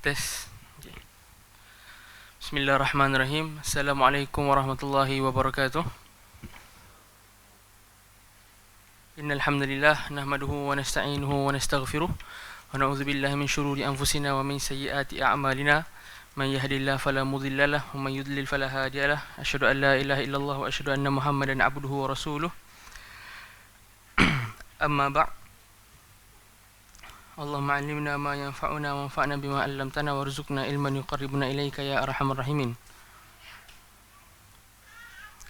Tes. Okay. Bismillahirrahmanirrahim. Assalamualaikum warahmatullahi wabarakatuh. Innal hamdalillah nahmaduhu wa nasta'inuhu wa nastaghfiruh wa na'udzu billahi min shururi anfusina wa min sayyiati a'malina. Man yahdihillahu fala mudilla lahu wa man yudlil fala hadiya lahu. Asyhadu an la ilaha illallah wa asyhadu anna Muhammadan 'abduhu wa rasuluh. Amma ba'd. Allahumma 'allimna ma yanfa'una wanfa'na bima 'allamtana warzuqna ilman yuqarribuna ilaika ya arhamar rahimin.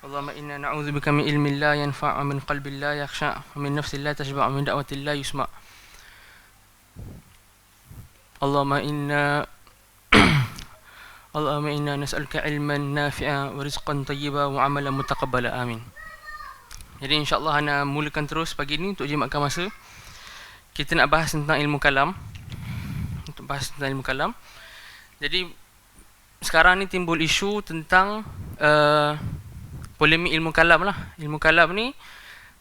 Allahumma inna na'udzubika min ilmin la yanfa' wa min qalbin la yakhsha' wa min nafsin la tashba' wa min da'watin la yusma'. Allahumma inna nas'aluka ilman nafi'a wa rizqan tayyiba wa 'amalan mutaqabbala. Amin. Jadi insya-Allah ana mulakan terus pagi ni untuk jimatkan masa. Kita nak bahas tentang ilmu kalam. Jadi sekarang ni timbul isu tentang polemik ilmu kalam lah. Ilmu kalam ni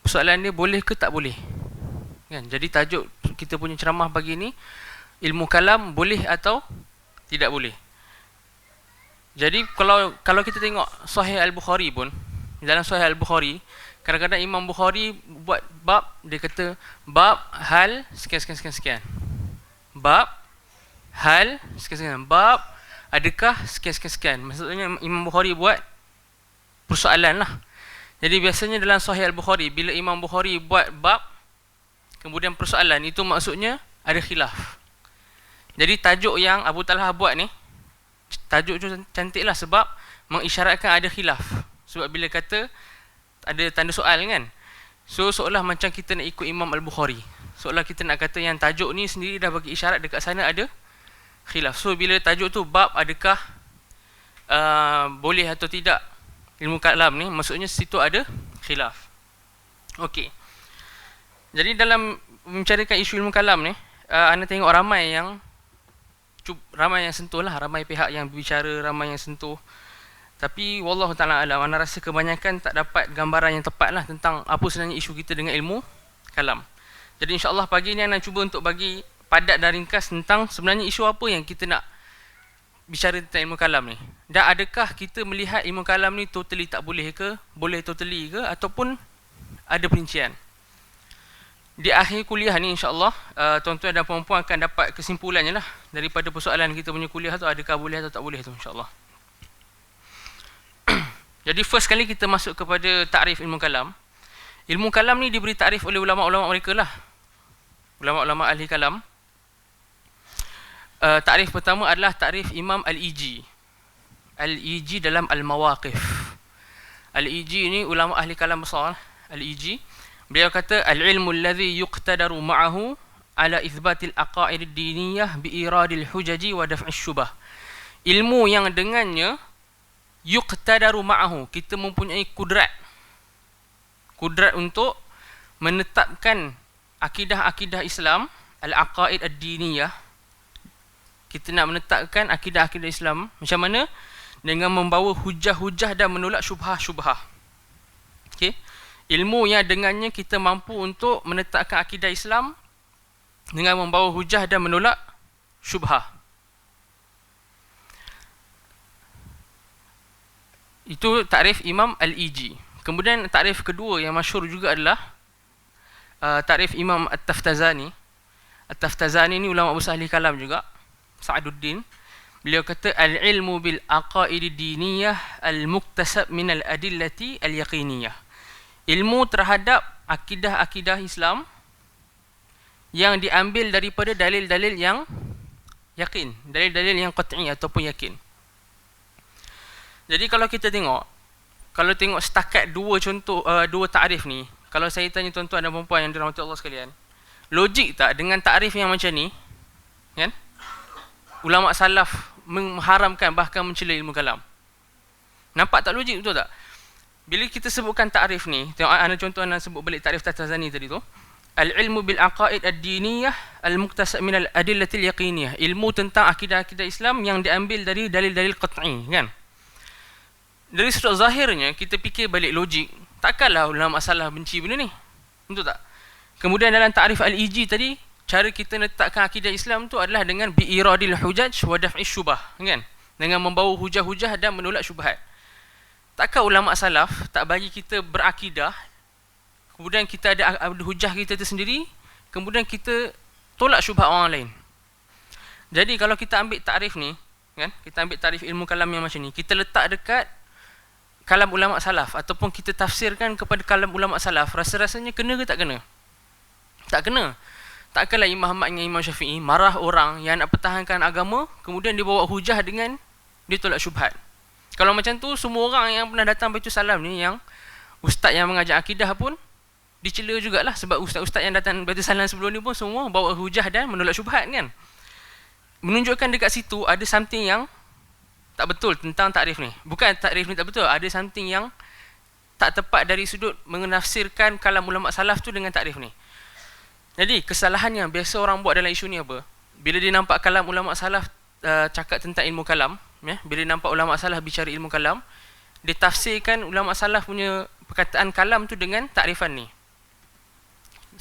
persoalan dia boleh ke tak boleh, kan? Jadi tajuk kita punya ceramah pagi ni, ilmu kalam boleh atau tidak boleh. Jadi kalau kita tengok Sahih Al-Bukhari pun, dalam Sahih Al-Bukhari kadang-kadang Imam Bukhari buat bab, dia kata bab hal sekian. Bab hal sekian. Bab adakah sekian. Maksudnya Imam Bukhari buat persoalan lah. Jadi biasanya dalam Sahih Al-Bukhari, bila Imam Bukhari buat bab kemudian persoalan, itu maksudnya ada khilaf. Jadi tajuk yang Abu Talhah buat ni, tajuk tu cantik lah sebab mengisyaratkan ada khilaf. Sebab bila kata ada tanda soal, kan, so seolah macam kita nak ikut Imam Al-Bukhari, seolah kita nak kata yang tajuk ni sendiri dah bagi isyarat dekat sana ada khilaf. So bila tajuk tu bab adakah boleh atau tidak ilmu kalam ni, maksudnya situ ada khilaf. Okey. Jadi dalam mencarikan isu ilmu kalam ni, anda tengok ramai yang sentuh lah, ramai pihak yang berbicara, ramai yang sentuh. Tapi wallahu ta'ala alam, anda rasa kebanyakan tak dapat gambaran yang tepat lah tentang apa sebenarnya isu kita dengan ilmu kalam. Jadi insyaAllah pagi ni anda cuba untuk bagi padat dan ringkas tentang sebenarnya isu apa yang kita nak bicara tentang ilmu kalam ni. Dan adakah kita melihat ilmu kalam ni totally tak boleh ke, boleh totally ke, ataupun ada perincian. Di akhir kuliah ni insyaAllah tuan-tuan dan puan-puan akan dapat kesimpulannya lah daripada persoalan kita punya kuliah tu, adakah boleh atau tak boleh tu, insyaAllah. Jadi first kali kita masuk kepada takrif ilmu kalam. Ilmu kalam ni diberi takrif oleh ulama-ulama mereka lah, ulama-ulama ahli kalam. Takrif pertama adalah takrif Imam Al-Iji. Al-Iji dalam Al-Mawaqif. Al-Iji ni ulama ahli kalam besar. Al-Iji, beliau kata al-ilmu alladhi yuqtadaru ma'ahu ala ithbatil aqaid ad-diniyah bi iradil hujaji wa daf'i syubah. Ilmu yang dengannya yuqtadaru ma'ahu, kita mempunyai kudrat untuk menetapkan akidah-akidah Islam, al-aqaid ad-diniyah. Kita nak menetapkan akidah-akidah Islam macam mana? Dengan membawa hujah-hujah dan menolak syubhah-syubhah. Okey. Ilmu yang dengannya kita mampu untuk menetapkan akidah Islam dengan membawa hujah dan menolak syubhah. Itu takrif Imam Al-Iji. Kemudian takrif kedua yang masyhur juga adalah takrif Imam At-Taftazani. At-Taftazani ni ulama besar ahli kalam juga, Sa'aduddin. Beliau kata al-ilmu bil aqaid diniyah al-muktasab min al-adillati al-yaqiniyah. Ilmu terhadap akidah-akidah Islam yang diambil daripada dalil-dalil yang yakin, dalil-dalil yang qat'i ataupun yakin. Jadi kalau kita tengok, setakat dua contoh, dua takrif ni, kalau saya tanya tuan-tuan dan puan-puan yang dirahmati Allah sekalian, logik tak dengan takrif yang macam ni, kan? Ulama salaf mengharamkan bahkan mencela ilmu kalam. Nampak tak logik, betul tak? Bila kita sebutkan takrif ni, tengok ana contoh, ana sebut balik takrif Taftazani tadi tu. Al-ilmu bil aqaid ad-diniyah al-muktasab min al-adillatil yaqiniyah. Ilmu tentang akidah-akidah Islam yang diambil dari dalil-dalil qat'i, kan? Dari sudut zahirnya kita fikir balik logik, takkanlah ulama salah benci benda ni, betul tak? Kemudian dalam takrif Al-Iji tadi, cara kita letakkan akidah Islam tu adalah dengan bi'iradil hujaj wa daf'i syubah, kan? Dengan membawa hujah-hujah dan menolak syubhat. Takkan ulama salaf tak bagi kita berakidah, kemudian kita ada hujah kita tu sendiri, kemudian kita tolak syubhat orang lain. Jadi kalau kita ambil takrif ni, kan? Kita ambil takrif ilmu kalam yang macam ni, kita letak dekat kalam ulama salaf ataupun kita tafsirkan kepada kalam ulama salaf, rasa-rasanya kena ke tak kena? Tak kena. Takkanlah Imam Ahmad dengan Imam Syafi'i marah orang yang nak pertahankan agama, kemudian dia bawa hujah dengan dia tolak syubhat. Kalau macam tu, semua orang yang pernah datang Baitul Salam ni, yang ustaz yang mengajar akidah pun dicela jugalah, sebab ustaz-ustaz yang datang Baitul Salam sebelum ni pun semua bawa hujah dan menolak syubhat, kan? Menunjukkan dekat situ ada something yang tak betul tentang takrif ni. Bukan takrif ni tak betul, ada something yang tak tepat dari sudut menafsirkan kalam ulama salaf tu dengan takrif ni. Jadi kesalahan yang biasa orang buat dalam isu ni apa? Bila dia nampak kalam ulama salaf cakap tentang ilmu kalam, ya, bila dia nampak ulama salaf bicara ilmu kalam, dia tafsirkan ulama salaf punya perkataan kalam tu dengan takrifan ni.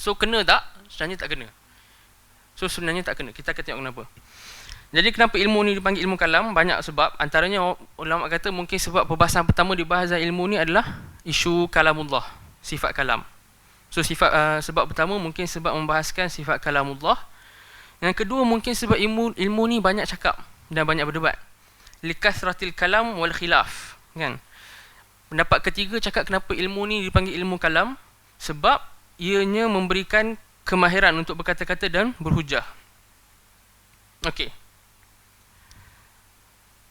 So kena tak? Sebenarnya tak kena. Sebenarnya tak kena. Kita akan tengok kenapa. Jadi kenapa ilmu ni dipanggil ilmu kalam? Banyak sebab. Antaranya ulama kata mungkin sebab perbahasan pertama dibahas dalam ilmu ni adalah isu kalamullah, sifat kalam. So sebab pertama mungkin sebab membahaskan sifat kalamullah. Yang kedua mungkin sebab ilmu ni banyak cakap dan banyak berdebat. Likasratil kalam wal khilaf, kan? Pendapat ketiga cakap kenapa ilmu ni dipanggil ilmu kalam, sebab ianya memberikan kemahiran untuk berkata-kata dan berhujah. Okey.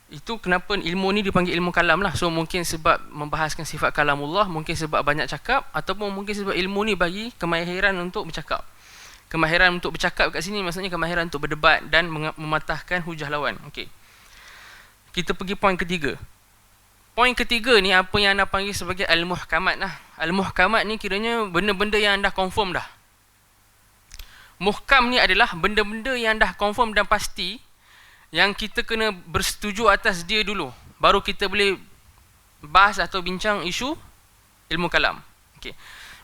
Itu kenapa ilmu ni dipanggil ilmu kalam lah. So mungkin sebab membahaskan sifat kalamullah, mungkin sebab banyak cakap, ataupun mungkin sebab ilmu ni bagi kemahiran untuk bercakap. Kemahiran untuk bercakap kat sini maksudnya kemahiran untuk berdebat dan mematahkan hujah lawan. Okey. Kita pergi poin ketiga. Poin ketiga ni apa yang anda panggil sebagai al-muhkamat lah. Al-muhkamat ni kiranya benda-benda yang dah confirm dah. Muhkam ni adalah benda-benda yang dah confirm dan pasti, yang kita kena bersetuju atas dia dulu, baru kita boleh bahas atau bincang isu ilmu kalam. Okay.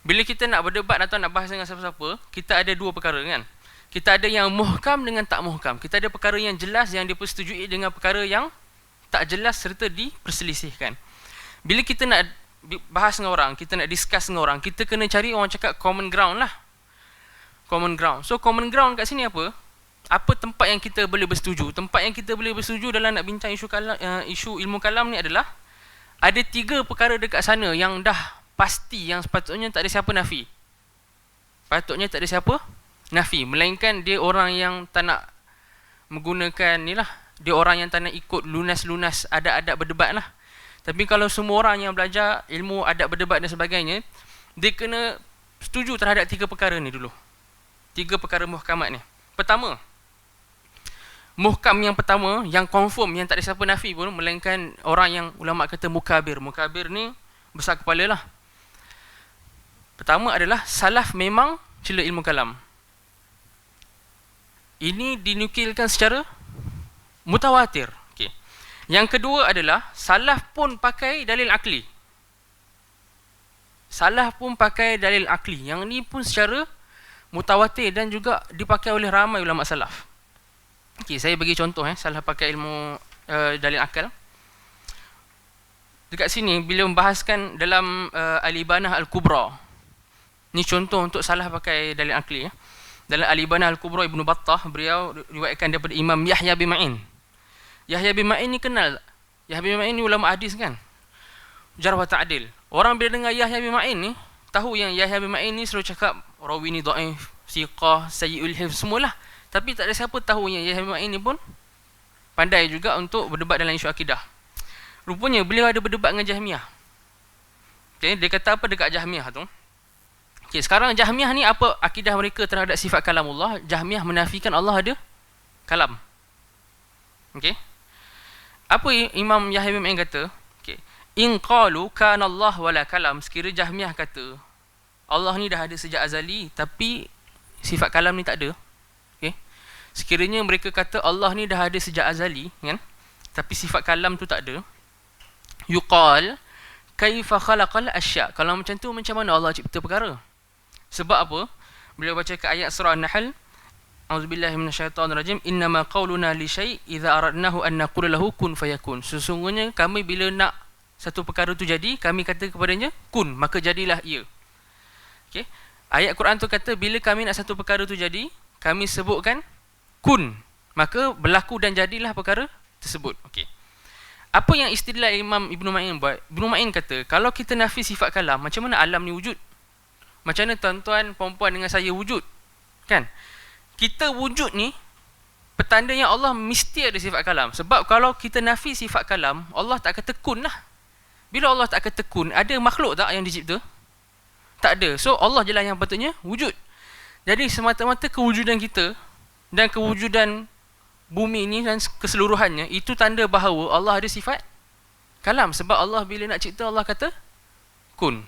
Bila kita nak berdebat atau nak bahas dengan siapa-siapa, kita ada dua perkara, kan? Kita ada yang muhkam dengan tak muhkam. Kita ada perkara yang jelas yang dipersetujui dengan perkara yang tak jelas serta diperselisihkan. Bila kita nak bahas dengan orang, kita nak discuss dengan orang, kita kena cari orang cakap common ground lah. Common ground. So common ground kat sini apa? Apa tempat yang kita boleh bersetuju? Tempat yang kita boleh bersetuju dalam nak bincang isu ilmu kalam ni adalah ada 3 perkara dekat sana yang dah pasti, yang sepatutnya tak ada siapa nafi. Patutnya tak ada siapa nafi, melainkan dia orang yang tak nak menggunakan ni lah, dia orang yang tak nak ikut lunas-lunas adab-adab berdebat lah. Tapi kalau semua orang yang belajar ilmu adab berdebat dan sebagainya, dia kena setuju terhadap 3 perkara ni dulu. 3 perkara muhkamat ni. Pertama, muhkam yang pertama, yang confirm, yang tak ada siapa nafi pun, melainkan orang yang ulama kata mukabir. Mukabir ni besar kepala lah. Pertama adalah salaf memang cela ilmu kalam. Ini dinukilkan secara mutawatir. Okay. Yang kedua adalah salaf pun pakai dalil akli. Salaf pun pakai dalil akli. Yang ni pun secara mutawatir dan juga dipakai oleh ramai ulama salaf. Okay, saya bagi contoh salaf pakai ilmu dalil akal. Dekat sini bila membahaskan dalam Al-Ibanah Al-Kubra. Ni contoh untuk salaf pakai dalil akli. Dalam Al-Ibanah Al-Kubra Ibnu Battah, beliau riwayatkan daripada Imam Yahya bin Ma'in. Yahya bin Ma'in ni kenal. Yahya bin Ma'in ni ulama hadis, kan? Jarh wa ta'dil. Orang bila dengar Yahya bin Ma'in ni, tahu yang Yahya bin Ma'in ni selalu cakap rawi ni dhaif, siqah, sayyi'ul hifz, semualah. Tapi tak ada siapa tahu yang Yahya bin Ma'in ni pun pandai juga untuk berdebat dalam isu akidah. Rupanya beliau ada berdebat dengan Jahmiyah. Okay, dia kata apa dekat Jahmiyah tu? Okay, sekarang Jahmiyah ni apa akidah mereka terhadap sifat kalamullah? Jahmiyah menafikan Allah ada kalam. Okay. Apa Imam Yahya bin Ma'in kata? Okay. In qalu kana Allah wala kalam. Sekiranya Jahmiyah kata Allah ni dah ada sejak azali, tapi sifat kalam ni tak ada. Okay. Sekiranya mereka kata Allah ni dah ada sejak azali, kan? Tapi sifat kalam tu tak ada. Yuqal kaifa khalaqal asya. Kalau macam tu, macam mana Allah cipta perkara? Sebab apa? Beliau baca ke ayat surah An-Nahl, A'udzubillahi minasyaitonirrajim. Innama qauluna li syai' idza aradnahu an naqula lahu kun fayakun. Sesungguhnya kami bila nak satu perkara tu jadi, kami kata kepadanya kun, maka jadilah ia. Okey. Ayat Quran tu kata bila kami nak satu perkara tu jadi, kami sebutkan kun, maka berlaku dan jadilah perkara tersebut. Okey. Apa yang istidlal Imam Ibnu Ma'in buat? Ibnu Ma'in kata, kalau kita nafi sifat kalam, macam mana alam ni wujud? Macam mana tuan-tuan, puan-puan dengan saya wujud? Kan? Kita wujud ni, petandanya Allah mesti ada sifat kalam. Sebab kalau kita nafi sifat kalam, Allah tak kata kun lah. Bila Allah tak kata kun, ada makhluk tak yang dicipta? Tak ada. So Allah je lah yang patutnya wujud. Jadi semata-mata kewujudan kita dan kewujudan bumi ni dan keseluruhannya, itu tanda bahawa Allah ada sifat kalam. Sebab Allah bila nak cipta, Allah kata kun.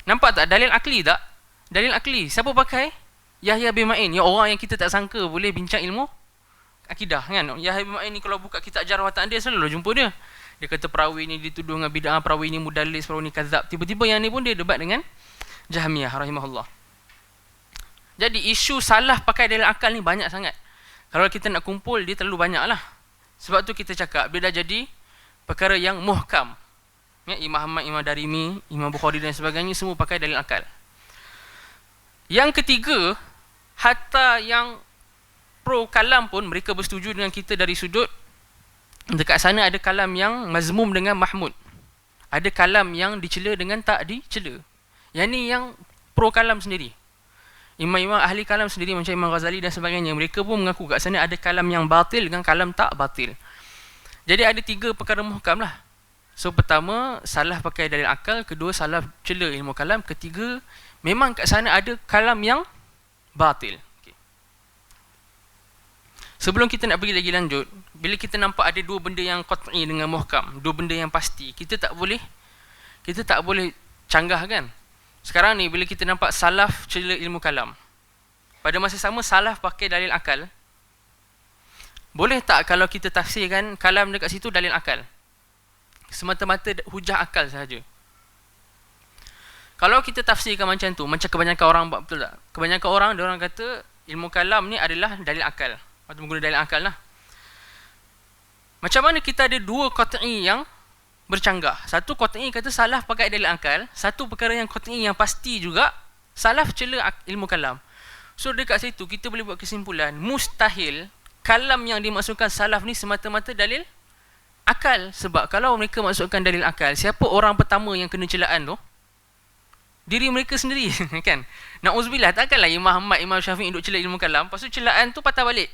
Nampak tak dalil akli tak? Dalil akli. Siapa pakai? Yahya bin Ma'in, yang orang yang kita tak sangka boleh bincang ilmu akidah, kan? Yahya bin Ma'in ni kalau buka kitab Jarh wa Ta'dil selalu jumpa dia. Dia kata perawi ni dituduh dengan bid'ah, perawi ni mudallis, perawi ni kadzab. Tiba-tiba yang ni pun dia debat dengan Jahmiyah rahimahullah. Jadi isu salah pakai dalil akal ni banyak sangat. Kalau kita nak kumpul, dia terlalu banyak lah. Sebab tu kita cakap, dia dah jadi perkara yang muhkam. Ya, Imam Ahmad, Imam Darimi, Imam Bukhari dan sebagainya semua pakai dalil akal. Yang ketiga, hatta yang pro kalam pun mereka bersetuju dengan kita dari sudut dekat sana ada kalam yang mazmum dengan mahmud. Ada kalam yang dicela dengan tak dicela. Yang ni yang pro kalam sendiri. Imam-imam ahli kalam sendiri macam Imam Ghazali dan sebagainya, mereka pun mengaku kat sana ada kalam yang batil dengan kalam tak batil. Jadi ada tiga perkara muhkam lah. So pertama, salah pakai dalil akal. Kedua, salah cela ilmu kalam. Ketiga, memang kat sana ada kalam yang batil. Okay. Sebelum kita nak pergi lagi lanjut, bila kita nampak ada dua benda yang qat'i dengan muhkam, dua benda yang pasti, kita tak boleh canggah, kan? Sekarang ni bila kita nampak salaf cela ilmu kalam, pada masa sama salaf pakai dalil akal, boleh tak kalau kita tafsirkan kalam dekat situ dalil akal? Semata-mata hujah akal sahaja. Kalau kita tafsirkan macam tu, macam kebanyakan orang buat, betul tak? Kebanyakan orang, diorang kata ilmu kalam ni adalah dalil akal, atau menggunakan dalil akal lah. Macam mana kita ada dua qat'i yang bercanggah? Satu qat'i kata salaf pakai dalil akal, satu perkara yang qat'i yang pasti juga, salaf cela ilmu kalam. So dekat situ kita boleh buat kesimpulan, mustahil kalam yang dimaksudkan salaf ni semata-mata dalil akal. Sebab kalau mereka masukkan dalil akal, siapa orang pertama yang kena celaan tu? Diri mereka sendiri. Kan? Na'udzubillah, takkanlah Imam Ahmad, Imam Syafi'i duk cela ilmu kalam, lepas tu celaan tu patah balik,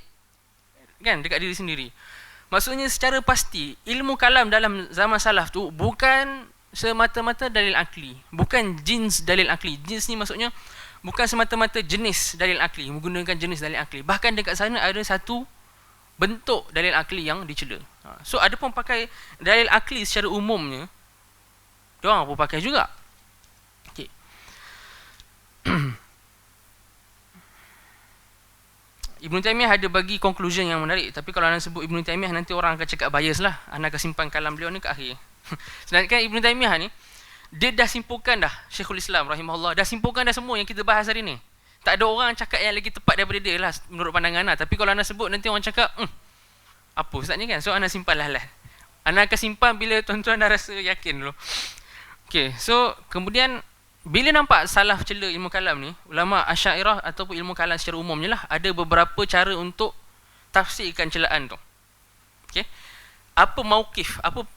kan, dekat diri sendiri. Maksudnya secara pasti ilmu kalam dalam zaman salaf tu bukan semata-mata dalil akli, bukan jins dalil akli. Jins ni maksudnya bukan semata-mata jenis dalil akli, menggunakan jenis dalil akli. Bahkan dekat sana ada satu bentuk dalil akli yang dicela. So ada pun pakai dalil akli secara umumnya, diorang pun pakai juga. Okay. Ibn Taymiyah ada bagi conclusion yang menarik, tapi kalau anda sebut Ibn Taymiyah nanti orang akan cakap bias lah. Anda akan simpan kalam beliau ni ke akhir. Sedangkan Ibn Taymiyah ni, dia dah simpulkan dah, Syekhul Islam rahimahullah, dah simpulkan dah semua yang kita bahas hari ni. Tak ada orang cakap yang lagi tepat daripada dia lah, menurut pandangan anda. Tapi kalau anda sebut, nanti orang cakap, apa ustaz ni, kan? So anda simpan lah. Anda akan simpan bila tuan-tuan dah rasa yakin dulu. Okay, so kemudian bila nampak salaf cela ilmu kalam ni, ulama Asy'ariyah ataupun ilmu kalam secara umumnya lah, ada beberapa cara untuk tafsirkan celaan tu. Okay, apa mauqif, apa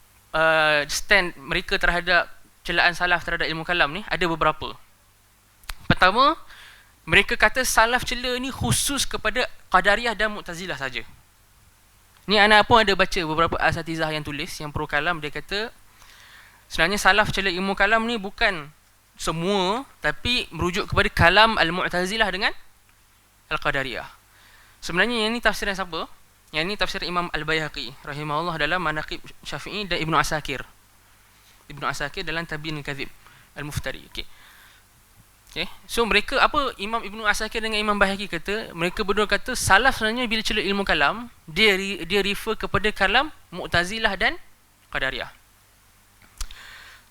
stand mereka terhadap celaan salaf terhadap ilmu kalam ni? Ada beberapa. Pertama, mereka kata salaf cela ni khusus kepada Qadariyah dan Mu'tazilah saja. Ni anak pun ada baca beberapa asatizah yang tulis, yang pro kalam. Dia kata sebenarnya salaf cela ilmu kalam ni bukan semua, tapi merujuk kepada kalam Al-Mu'tazilah dengan Al-Qadariyah. Sebenarnya yang ni tafsiran siapa? Yang ni tafsir Imam Al-Bayhaqi rahimahullah dalam Manaqib Syafi'i, dan Ibnu Asakir dalam Tabyin Al-Kadzib Al-Muftari. Okay. So mereka, apa Imam Ibnu Asakir dengan Imam Bayhaqi kata, mereka berdua kata salaf sebenarnya bila cela ilmu kalam, dia refer kepada kalam Mu'tazilah dan Qadariyah.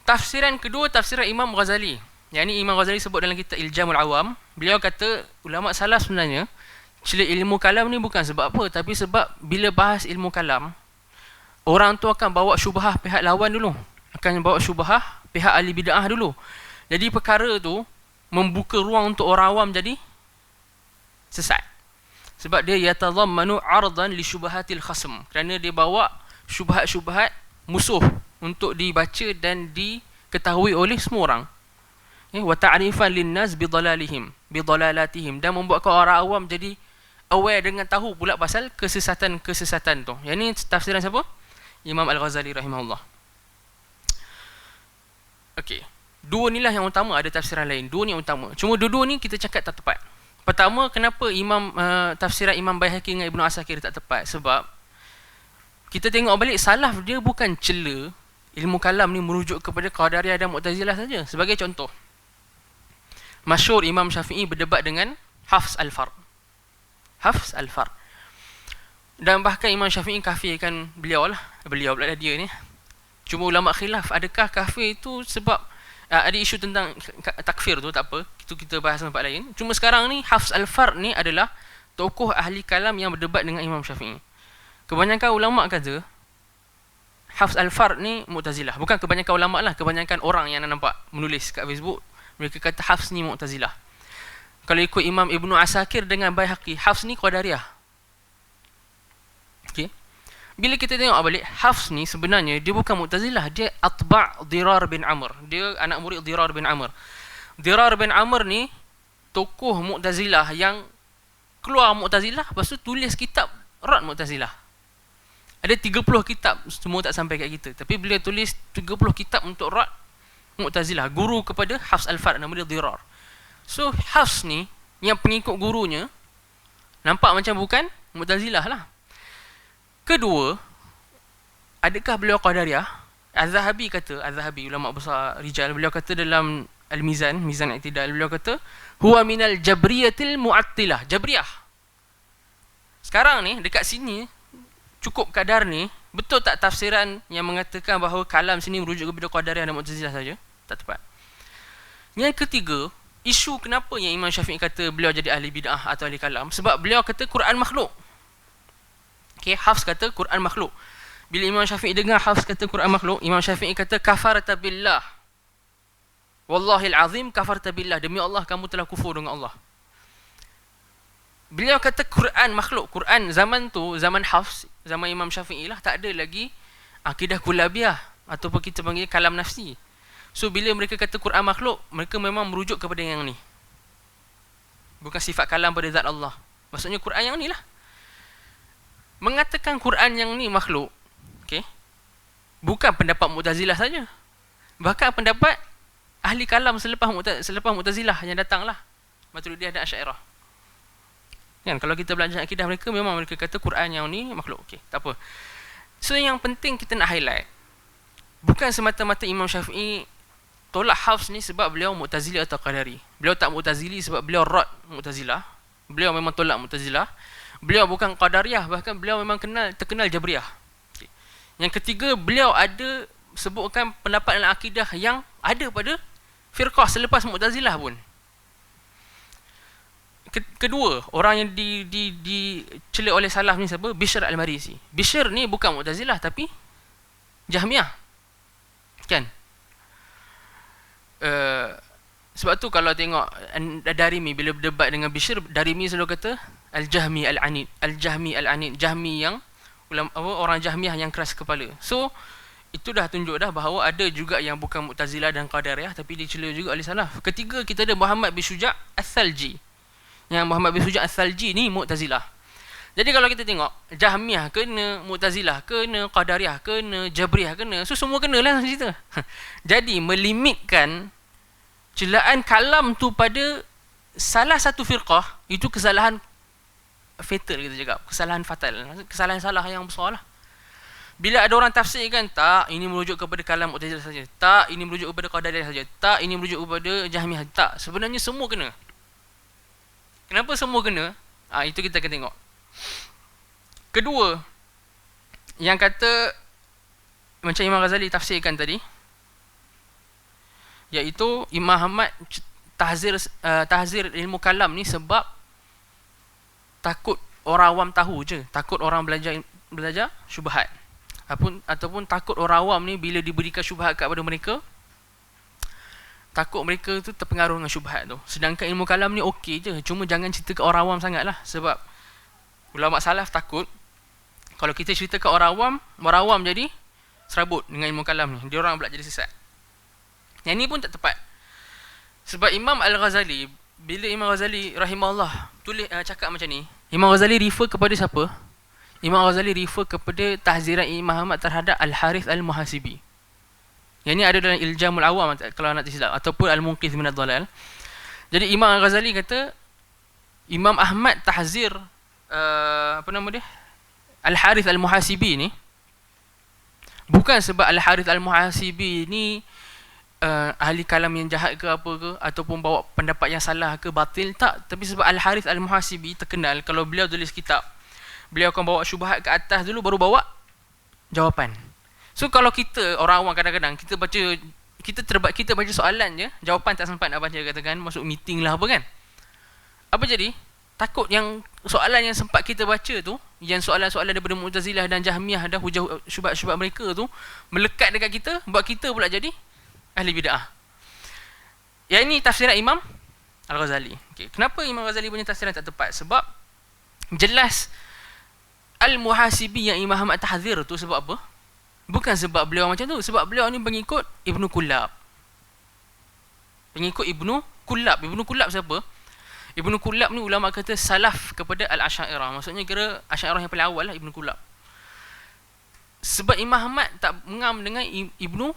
Tafsiran kedua, tafsiran Imam Ghazali. Yang ni Imam Ghazali sebut dalam kitab Iljamul Awam. Beliau kata ulama salaf sebenarnya celik ilmu kalam ni bukan sebab apa, tapi sebab bila bahas ilmu kalam, orang tu akan bawa syubhah pihak lawan dulu, akan bawa syubhah pihak ahli bid'ah dulu. Jadi perkara tu membuka ruang untuk orang awam jadi sesat. Sebab dia yatadhammanu ardan li syubhatil khasm, kerana dia bawa syubhat-syubhat musuh untuk dibaca dan diketahui oleh semua orang. Wa ta'rifan linnas bidalalatihim, dan membuatkan orang awam jadi aware dengan tahu pula pasal kesesatan-kesesatan tu. Yang ni tafsiran siapa? Imam Al-Ghazali rahimahullah. Okey. Dua ni lah yang utama, ada tafsiran lain. Dua ni yang utama. Cuma dua-dua ni kita cakap tak tepat. Pertama, kenapa tafsiran Imam Baihaqi dengan Ibnu Asakir tak tepat? Sebab kita tengok balik, salaf dia bukan cela ilmu kalam ni merujuk kepada Qadariyah dan Mu'tazilah saja. Sebagai contoh, masyhur Imam Syafi'i berdebat dengan Hafs Al-Far. Hafs Al-Far. Dan bahkan Imam Syafi'i kafirkan beliau lah. Beliau pula dia ni. Cuma ulama khilaf, adakah kafir itu sebab ada isu tentang takfir tu, tak apa, itu kita bahas tempat lain. Cuma sekarang ni Hafs Al-Far ni adalah tokoh ahli kalam yang berdebat dengan Imam Syafi'i. Kebanyakan ulama kata Hafs Al-Far ni Mu'tazilah. Bukan kebanyakan ulama lah, kebanyakan orang yang nampak menulis kat Facebook, mereka kata Hafs ni Mu'tazilah. Kalau ikut Imam Ibnu Asakir dengan Baihaqi, Hafs ni Qadariyah. Okey. Bila kita tengok balik, Hafs ni sebenarnya dia bukan Mu'tazilah, dia atba' Dirar bin Amr. Dia anak murid Dirar bin Amr. Dirar bin Amr ni tokoh Mu'tazilah yang keluar Mu'tazilah, lepas tu tulis kitab Rad Mu'tazilah. Ada 30 kitab, semua tak sampai kat kita, tapi beliau tulis 30 kitab untuk Rad Mu'tazilah, guru kepada Hafs Al-Far, nama dia Dirar. So Hafs ni yang pengikut gurunya nampak macam bukan Mu'tazilah lah. Kedua, adakah beliau Qadariyah? Az-Zahabi kata, Az-Zahabi ulama besar rijal, beliau kata dalam Al-Mizan, Mizan I'tidal, beliau kata huwa minal jabriyatil mu'attilah. Jabriyah. Sekarang ni dekat sini cukup kadar ni, betul tak tafsiran yang mengatakan bahawa kalam sini merujuk kepada Qadariyah dan Mu'tazilah saja? Tak tepat. Yang ketiga, isu kenapa yang Imam Syafi'i kata beliau jadi ahli bid'ah atau ahli kalam, sebab beliau kata Quran makhluk. Okay, Hafs kata Quran makhluk. Bila Imam Syafi'i dengar Hafs kata Quran makhluk, Imam Syafi'i kata kafarta billah. Wallahil azim kafarta billah, demi Allah kamu telah kufur dengan Allah. Beliau kata Quran makhluk. Quran zaman tu, zaman Hafs, zaman Imam Syafi'i lah, tak ada lagi akidah kulabiyah ataupun kita panggil kalam nafsi. So bila mereka kata Quran makhluk, mereka memang merujuk kepada yang ni, bukan sifat kalam pada zat Allah. Maksudnya Quran yang ni lah. Mengatakan Quran yang ni makhluk, okay, bukan pendapat Mu'tazilah saja, bahkan pendapat ahli kalam selepas Mu'tazilah yang datang lah, Maturidiyah dan Asy'ariyah. Kan, kalau kita belajar akidah mereka, memang mereka kata Quran yang ni makhluk. Okay, tak apa. So yang penting kita nak highlight, bukan semata-mata Imam Syafi'i tolak Hafs ni sebab beliau Mu'tazili atau Qadari. Beliau tak Mu'tazili sebab beliau Rad Mu'tazilah. Beliau memang tolak Mu'tazilah. Beliau bukan Qadariyah, bahkan beliau memang terkenal Jabriyah. Okay. Yang ketiga, beliau ada sebutkan pendapat dalam akidah yang ada pada firqah selepas Mu'tazilah pun. Kedua, orang yang dicela oleh salaf ni siapa? Bishr Al-Marisi. Bishr ni bukan Mu'tazilah tapi Jahmiyah. Kan? Sebab tu kalau tengok Darimi bila berdebat dengan Bishr, Darimi selalu kata Al-Jahmi Al-Anid. Al-Jahmi Al-Anid. Jahmi yang orang Jahmiyah yang keras kepala. So itu dah tunjuk dah bahawa ada juga yang bukan Mu'tazilah dan Qadariyah tapi dicela juga oleh salaf. Ketiga, kita ada Muhammad bin Syuja' Al-Thalji. Yang Muhammad bin Syuja' Al-Thalji ni Mu'tazilah. Jadi kalau kita tengok, Jahmiyah kena, Mu'tazilah kena, Qadariyah kena, Jabriyah kena, so semua kena lah cerita. Jadi melimitkan celaan kalam tu pada salah satu firqah, itu kesalahan fatal, kita cakap kesalahan fatal, kesalahan salah yang besar lah. Bila ada orang tafsirkan, tak, ini merujuk kepada kalam Mu'tazilah saja, tak, ini merujuk kepada Qadariyah saja, tak, ini merujuk kepada Jahmiyah, tak, sebenarnya semua kena. Kenapa semua kena? Itu kita akan tengok. Kedua, yang kata macam Imam Ghazali tafsirkan tadi, iaitu Imam Ahmad tahzir ilmu kalam ni sebab takut orang awam tahu je, takut orang belajar syubhat. Ataupun takut orang awam ni bila diberikan syubhat kepada mereka, takut mereka tu terpengaruh dengan syubhat tu. Sedangkan ilmu kalam ni okey je, cuma jangan cerita ke orang awam sangat lah. Sebab ulama salaf takut kalau kita cerita ke orang awam jadi serabut dengan ilmu kalam ni, dia orang pula jadi sesat. Yang ni pun tak tepat. Sebab Imam Al-Ghazali, bila Imam Ghazali rahimahullah tulis cakap macam ni, Imam Ghazali refer kepada siapa? Imam Ghazali refer kepada tahziran Imam Ahmad terhadap Al-Harith Al-Muhasibi. Yang ni ada dalam Iljamul Awam kalau nak tersilap, ataupun Al-Munqidh Minad Dhalal. Jadi Imam Al-Ghazali kata Imam Ahmad tahzir Al-Harith Al-Muhasibi ni bukan sebab Al-Harith Al-Muhasibi ni ahli kalam yang jahat ke apa ke, ataupun bawa pendapat yang salah ke batil, tak. Tapi sebab Al-Harith Al-Muhasibi terkenal kalau beliau tulis kitab, beliau akan bawa syubhat ke atas dulu baru bawa jawapan. So kalau kita orang awam kadang-kadang kita baca soalan je, jawapan tak sempat nak baca, katakan masuk meeting lah apa kan, apa jadi? Takut yang soalan yang sempat kita baca tu, yang soalan-soalan daripada Mu'tazilah dan Jahmiyah dan hujah syubhat-syubhat mereka tu melekat dekat kita, buat kita pula jadi ahli bid'ah. Yang ini tafsiran Imam Al-Ghazali. Okay. Kenapa Imam Ghazali punya tafsiran tak tepat? Sebab jelas Al-Muhasibi yang Imam Ahmad tahzir tu sebab apa? Bukan sebab beliau macam tu, sebab beliau ni pengikut Ibnu Kullab. Ibnu Kullab siapa? Ibnu Kullab ni ulama kata salaf kepada Al-Asy'ariyah. Maksudnya kira Asy'ariyah yang paling awal lah Ibnu Kullab. Sebab Imam Ahmad tak mengam dengan Ibnu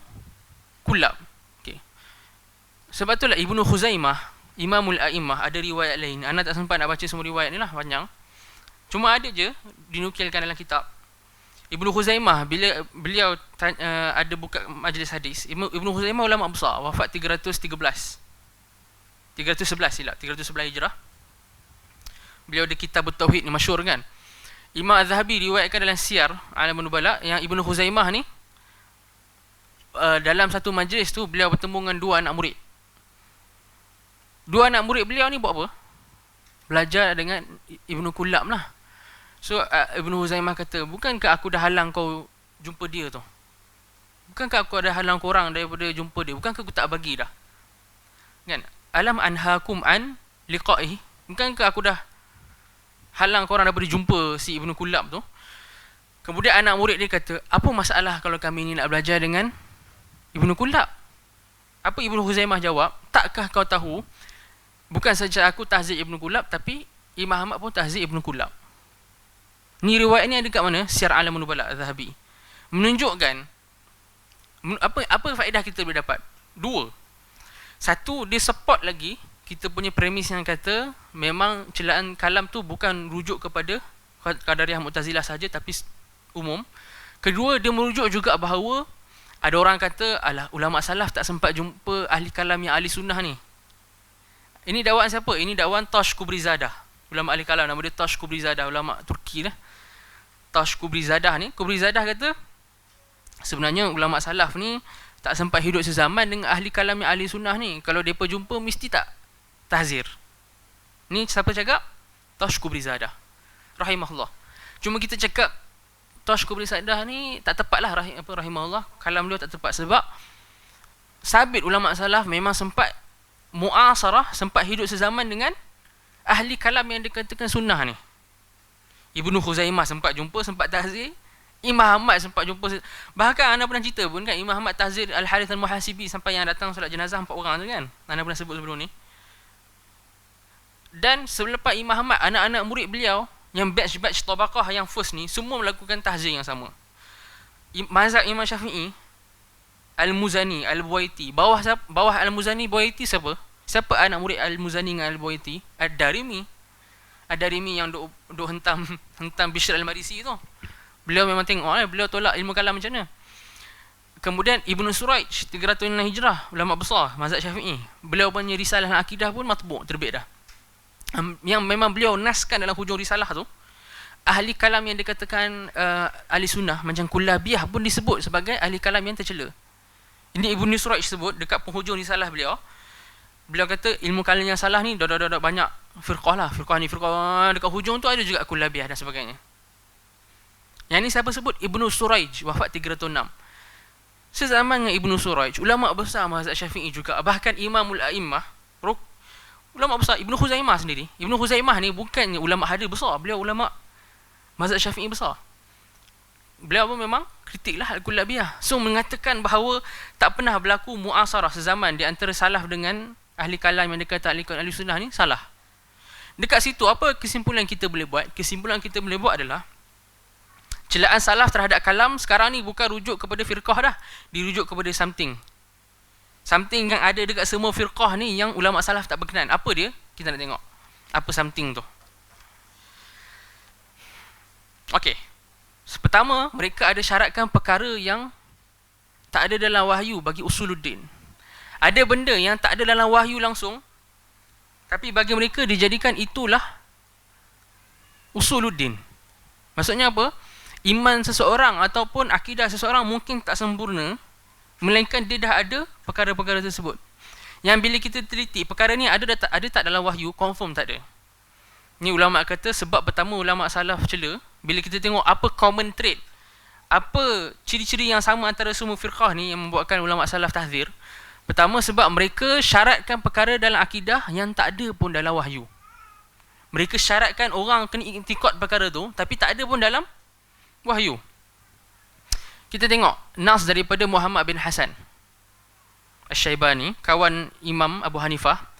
Kullab. Okay. Sebab itulah Ibnu Khuzaimah, Imamul A'imah, ada riwayat lain. Ana tak sempat nak baca semua riwayat ni lah, panjang. Cuma ada je dinukilkan dalam kitab. Ibnu Khuzaimah bila beliau ada buka majlis hadis. Ibnu Khuzaimah ulama besar, wafat 311 Hijrah. Beliau ada kitab Tauhid ni masyhur kan. Imam Az-Zahabi riwayatkan dalam Siyar A'lamun Nubala yang Ibnu Khuzaimah ni dalam satu majlis tu beliau bertemu dengan dua anak murid. Dua anak murid beliau ni buat apa? Belajar dengan Ibnu Kullab lah. So Ibnu Khuzaimah kata, bukankah aku dah halang kau jumpa dia tu? Bukankah aku dah halang korang daripada jumpa dia? Bukankah aku tak bagi dah? Kan? Alam anhaakum an liqa'ihi. Bukankah aku dah halang korang daripada jumpa si Ibnu Kullab tu? Kemudian anak murid dia kata, apa masalah kalau kami ni nak belajar dengan Ibnu Kullab? Apa Ibnu Khuzaimah jawab? Takkah kau tahu, bukan saja aku tahzib Ibnu Kullab, tapi Imam Ahmad pun tahzib Ibnu Kullab. Ni riwayat ni ada kat mana? Siyar A'lamun Nubala Az-Zahabi. Menunjukkan apa faedah kita boleh dapat? Dua. Satu, dia support lagi kita punya premis yang kata memang celaan kalam tu bukan rujuk kepada Qadariyah Mu'tazilah saja, tapi umum. Kedua, dia merujuk juga bahawa ada orang kata, alah, ulama salaf tak sempat jumpa ahli kalam yang ahli sunnah ni. Ini dakwaan siapa? Ini dakwaan Tash Kubrizadah. Ulama ahli kalam, nama dia Tash Kubrizadah, ulama Turki lah. Tash Kubrizadah ni, Kubrizadah kata sebenarnya ulama salaf ni tak sempat hidup sezaman dengan ahli kalam yang ahli sunnah ni. Kalau mereka jumpa, mesti tak tahzir. Ni siapa cakap? Tash Kubrizadah rahimahullah. Cuma kita cakap Tash Kubrizadah ni tak tepat lah, rahimahullah. Kalam beliau tak tepat sebab sabit ulama salaf memang sempat mu'asarah, sempat hidup sezaman dengan ahli kalam yang dikatakan sunnah ni. Ibnu Khuzaimah sempat jumpa, sempat tahzir. Imam Ahmad sempat jumpa. Bahkan anda pernah cerita pun kan, Imam Ahmad tahzir Al-Harith Al-Muhasibi sampai yang datang solat jenazah 4 orang tu kan. Anda pernah sebut sebelum ni. Dan selepas Imam Ahmad, anak-anak murid beliau yang batch tabaqah yang first ni semua melakukan tahzir yang sama. Mazhab Imam Syafi'i, Al-Muzani, Al-Buaiti. Bawah Al-Muzani, Buaiti siapa? Siapa anak murid Al-Muzani dengan Al-Buaiti? Ad-Darimi. Ad-Darimi yang duk hentam Bishr Al-Marisi tu. Beliau memang tengok beliau tolak ilmu kalam macam mana. Kemudian Ibnu Suraij 306 Hijrah, ulama besar mazhab Syafi'i. Beliau punya risalah akidah pun matbu', terbit dah. Yang memang beliau naskan dalam hujung risalah tu, ahli kalam yang dikatakan ahli sunnah macam Kullabiyah pun disebut sebagai ahli kalam yang tercela. Ini Ibnu Suraij sebut dekat penghujung risalah beliau. Beliau kata ilmu kalam yang salah ni dah banyak firqah lah, firqah ni, firqah dekat hujung tu ada juga kullabiyah dan sebagainya. Yang ni siapa sebut? Ibnu Suraij, wafat 306. Sezaman dengan Ibnu Suraij, ulama besar mazhab Syafi'i juga, bahkan Imamul A'immah, ulama besar, Ibnu Khuzaimah sendiri. Ibnu Khuzaimah ni bukannya ulama hadis besar, beliau ulama mazhab Syafi'i besar. Beliau pun memang kritiklah al-kullabiyah. So mengatakan bahawa tak pernah berlaku muasarah sezaman di antara salaf dengan ahli kalam yang dikata ahli sunnah ni salah. Dekat situ apa kesimpulan kita boleh buat? Kesimpulan kita boleh buat adalah celaan salaf terhadap kalam sekarang ni bukan rujuk kepada firqah dah, dirujuk kepada something yang ada dekat semua firqah ni yang ulama salaf tak berkenan. Apa dia? Kita nak tengok apa something tu. Okey. Pertama, mereka ada syaratkan perkara yang tak ada dalam wahyu bagi usuluddin. Ada benda yang tak ada dalam wahyu langsung, tapi bagi mereka dijadikan itulah usuluddin. Maksudnya apa? Iman seseorang ataupun akidah seseorang mungkin tak sempurna, melainkan dia dah ada perkara-perkara tersebut. Yang bila kita teliti, perkara ni ada tak dalam wahyu, confirm tak ada. Ni ulama kata sebab pertama ulama salaf cela, bila kita tengok apa common trait, apa ciri-ciri yang sama antara semua firqah ni yang membuatkan ulama salaf tahzir. Pertama, sebab mereka syaratkan perkara dalam akidah yang tak ada pun dalam wahyu. Mereka syaratkan orang kena iktikad perkara tu, tapi tak ada pun dalam wahyu. Kita tengok nas daripada Muhammad bin Hasan Asy-Syaibani, kawan Imam Abu Hanifah.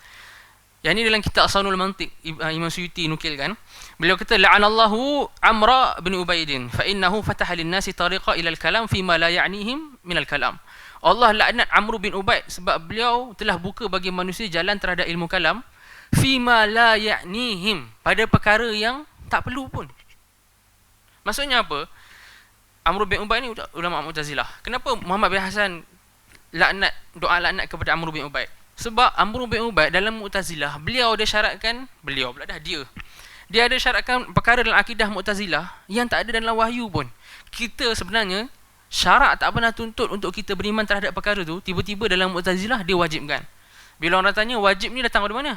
Yang ini dalam kitab Asanul Mantiq, Imam Suyuti nukilkan. Beliau kata, la'anallahu Amra bin Ubaidin fa innahu fataha lin-nasi tariqa ila al-kalam fi ma la ya'nihim min al-kalam. Allah laknat Amr bin Ubaid sebab beliau telah buka bagi manusia jalan terhadap ilmu kalam fi ma la ya'nihim, pada perkara yang tak perlu pun. Maksudnya apa? Amr bin Ubaid ni ulama Mu'tazilah. Kenapa Muhammad bin Hasan doa laknat kepada Amr bin Ubaid? Sebab Amr bin Ubaid dalam Mu'tazilah, dia ada syaratkan perkara dalam akidah Mu'tazilah yang tak ada dalam wahyu pun. Kita sebenarnya syarak tak pernah tuntut untuk kita beriman terhadap perkara tu, tiba-tiba dalam Mu'tazilah dia wajibkan. Bila orang tanya wajib ni datang dari mana?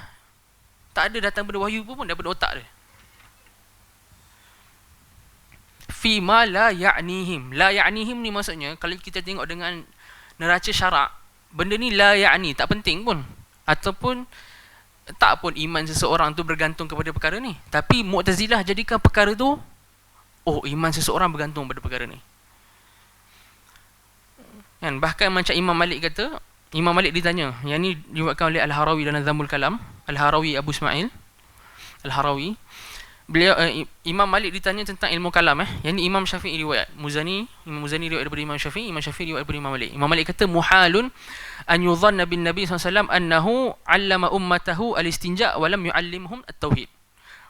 Tak ada datang daripada wahyu pun, daripada otak dia. Fima la ya'nihim. La ya'nihim ni maksudnya, kalau kita tengok dengan neraca syarak, benda ni la ya'ni, tak penting pun, ataupun tak pun iman seseorang tu bergantung kepada perkara ni. Tapi Mu'tazilah jadikan perkara tu, oh, iman seseorang bergantung pada perkara ni. Kan? Bahkan macam Imam Malik kata, Imam Malik ditanya, yang ni diriwayatkan oleh Al-Harawi dalam Zammul Kalam, Al-Harawi Abu Ismail Al-Harawi. Beliau Imam Malik ditanya tentang ilmu kalam. Yang ni Imam Syafi'i riwayat. Imam Muzani riwayat daripada Imam Syafi'i, Imam Syafi'i riwayat daripada Imam Malik. Imam Malik kata muhalun an yudhanna bin Nabi SAW annahu 'allama ummatahu al-istinja' wa lam yu'allimhum at-tauhid.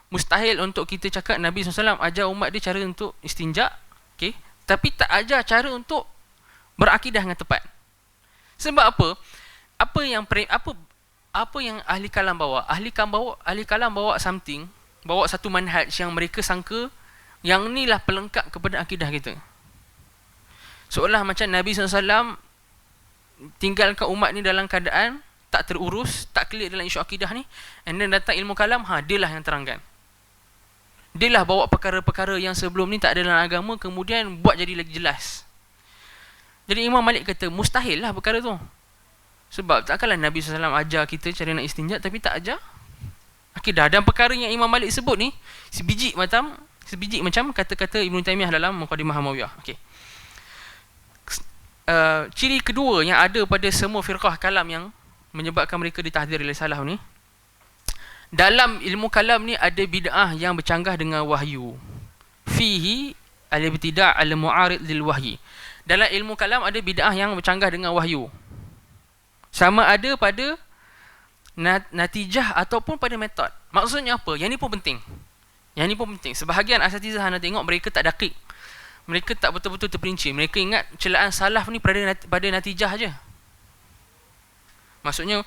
Mustahil untuk kita cakap Nabi SAW ajar umat dia cara untuk istinja', okey, tapi tak ajar cara untuk berakidah dengan tepat. Sebab apa? Apa yang ahli kalam bawa? Ahli kalam bawa something, bawa satu manhaj yang mereka sangka yang inilah pelengkap kepada akidah kita. Seolah macam Nabi SAW tinggalkan umat ni dalam keadaan tak terurus, tak clear dalam isu akidah ni, and then datang ilmu kalam, dialah yang terangkan. Dialah bawa perkara-perkara yang sebelum ni tak ada dalam agama, kemudian buat jadi lagi jelas. Jadi Imam Malik kata mustahil lah perkara tu. Sebab takkanlah Nabi SAW ajar kita cara nak istinja tapi tak ajar akidah. Dan perkara yang Imam Malik sebut ni sebiji macam kata-kata Ibn Taymiyah dalam Muqaddimah Hamawiyah. Okey. Ciri kedua yang ada pada semua firqah kalam yang menyebabkan mereka ditahdir oleh salaf ni, dalam ilmu kalam ni ada bid'ah yang bercanggah dengan wahyu. Fihi al-ibtida' al-mu'arid lil wahyi. Dalam ilmu kalam ada bid'ah yang bercanggah dengan wahyu. Sama ada pada natijah ataupun pada metod. Maksudnya apa? Yang ni pun penting. Sebahagian asatizah anda tengok mereka tak dakik. Mereka tak betul-betul terperinci. Mereka ingat celaan salaf ni pada natijah aja. Maksudnya,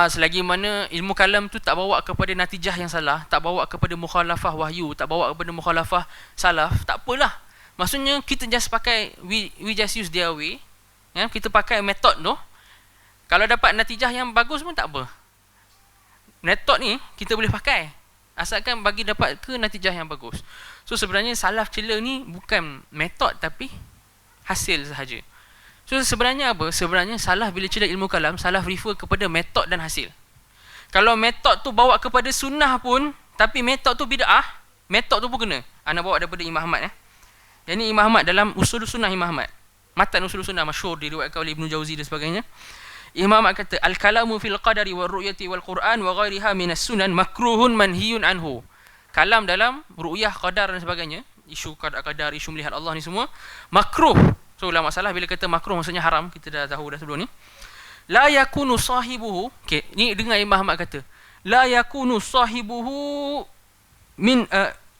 selagi mana ilmu kalam tu tak bawa kepada natijah yang salah, tak bawa kepada mukhalafah wahyu, tak bawa kepada mukhalafah salaf, tak apalah. Maksudnya kita just pakai, we just use their way, kita pakai metod tu. Kalau dapat natijah yang bagus pun tak apa. metod ni kita boleh pakai asalkan bagi dapat ke natijah yang bagus. So sebenarnya salaf cela ni bukan metod tapi hasil sahaja. So sebenarnya apa? Sebenarnya salaf bila cela ilmu kalam, salaf refer kepada metod dan hasil. Kalau metod tu bawa kepada sunnah pun, tapi metod tu bid'ah, metod tu pun kena. Ana bawa daripada Imam Ahmad. Yang ni Imam Ahmad dalam Usul Sunnah Imam Ahmad. Matan Usul Sunnah masyhur diriwayatkan oleh Ibnu Jauzi dan sebagainya. Imam Ahmad kata, al-kalamu fil qadari wal ru'yati wal Quran wa ghairiha minas sunan makruhun manhiyun anhu. Kalam dalam ru'yah, qadar dan sebagainya, isu qadar, isu melihat Allah ni semua makruh. So ulama salah bila kata makruh maksudnya haram, kita dah tahu dah sebelum ni. La yakunu sahibuhu, okey, ni dengar Imam Ahmad kata, la yakunu sahibuhu min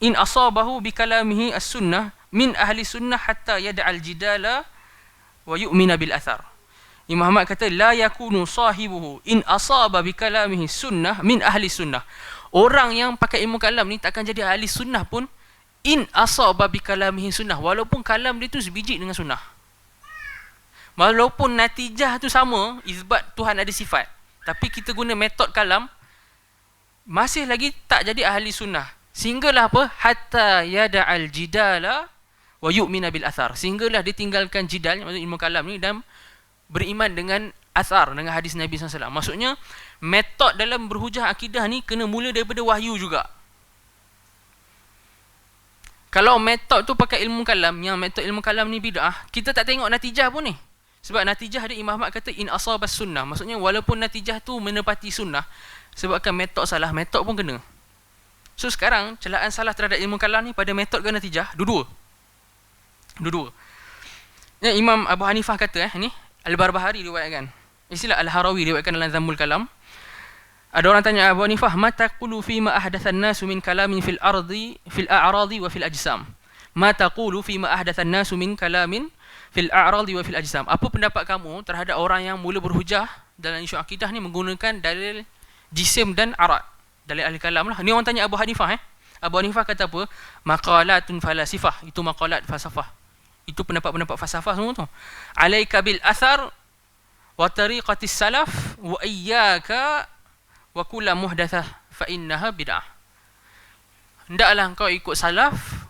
in asabahu bi kalamihi as-sunnah min ahli sunnah hatta yad'al jidala wa yu'mina bil athar. Imam Ahmad kata la yakunu sahibuhu in asaba bi kalamihi sunnah min ahli sunnah. Orang yang pakai ilmu kalam ni takkan jadi ahli sunnah pun in asaba bi kalamihi sunnah, walaupun kalam dia tu sebiji dengan sunnah. Walaupun natijah tu sama, isbat Tuhan ada sifat, tapi kita guna metod kalam, masih lagi tak jadi ahli sunnah. Sehinggalah apa? Hatta yada'al jidala wa yu'mina bil athar. Sehinggalah dia tinggalkan jidal, maksud ilmu kalam ni, dan beriman dengan athar, dengan hadis Nabi SAW. Maksudnya metod dalam berhujah akidah ni kena mula daripada wahyu juga. Kalau metod tu pakai ilmu kalam, yang metod ilmu kalam ni bid'ah, kita tak tengok natijah pun ni. Sebab natijah dia Imam Ahmad kata in asabas sunnah. Maksudnya walaupun natijah tu menepati sunnah, sebabkan metod salah, metod pun kena. So sekarang celaan salah terhadap ilmu kalam ni pada metod ke natijah? Dua-dua. Ya, Imam Abu Hanifah kata ni Al-Barbahari riwayatkan. Istilah Al-Harawi riwayatkan dalam Zammul Kalam. Ada orang tanya Abu Hanifah, "Ma taqulu fi ma ahdathan nasu min kalamin fil ardi fil a'radi wa fil ajsam?" Ma taqulu fi ma ahdathan nasu min kalamin fil a'radi wa fil ajsam. Apa pendapat kamu terhadap orang yang mula berhujah dalam isu akidah ni menggunakan dalil jisim dan arad? Dalil ahli kalam lah. Ni orang tanya Abu Hanifah. Abu Hanifah kata apa? Maqalatun falasifah. Itu maqalat falsafah. Itu pendapat-pendapat falsafah semua tu. Alaika bil athar wa tariqatis salaf wa iyyaka wa kullu muhdatsah fa innaha bid'ah. Hendaklah kau ikut salaf,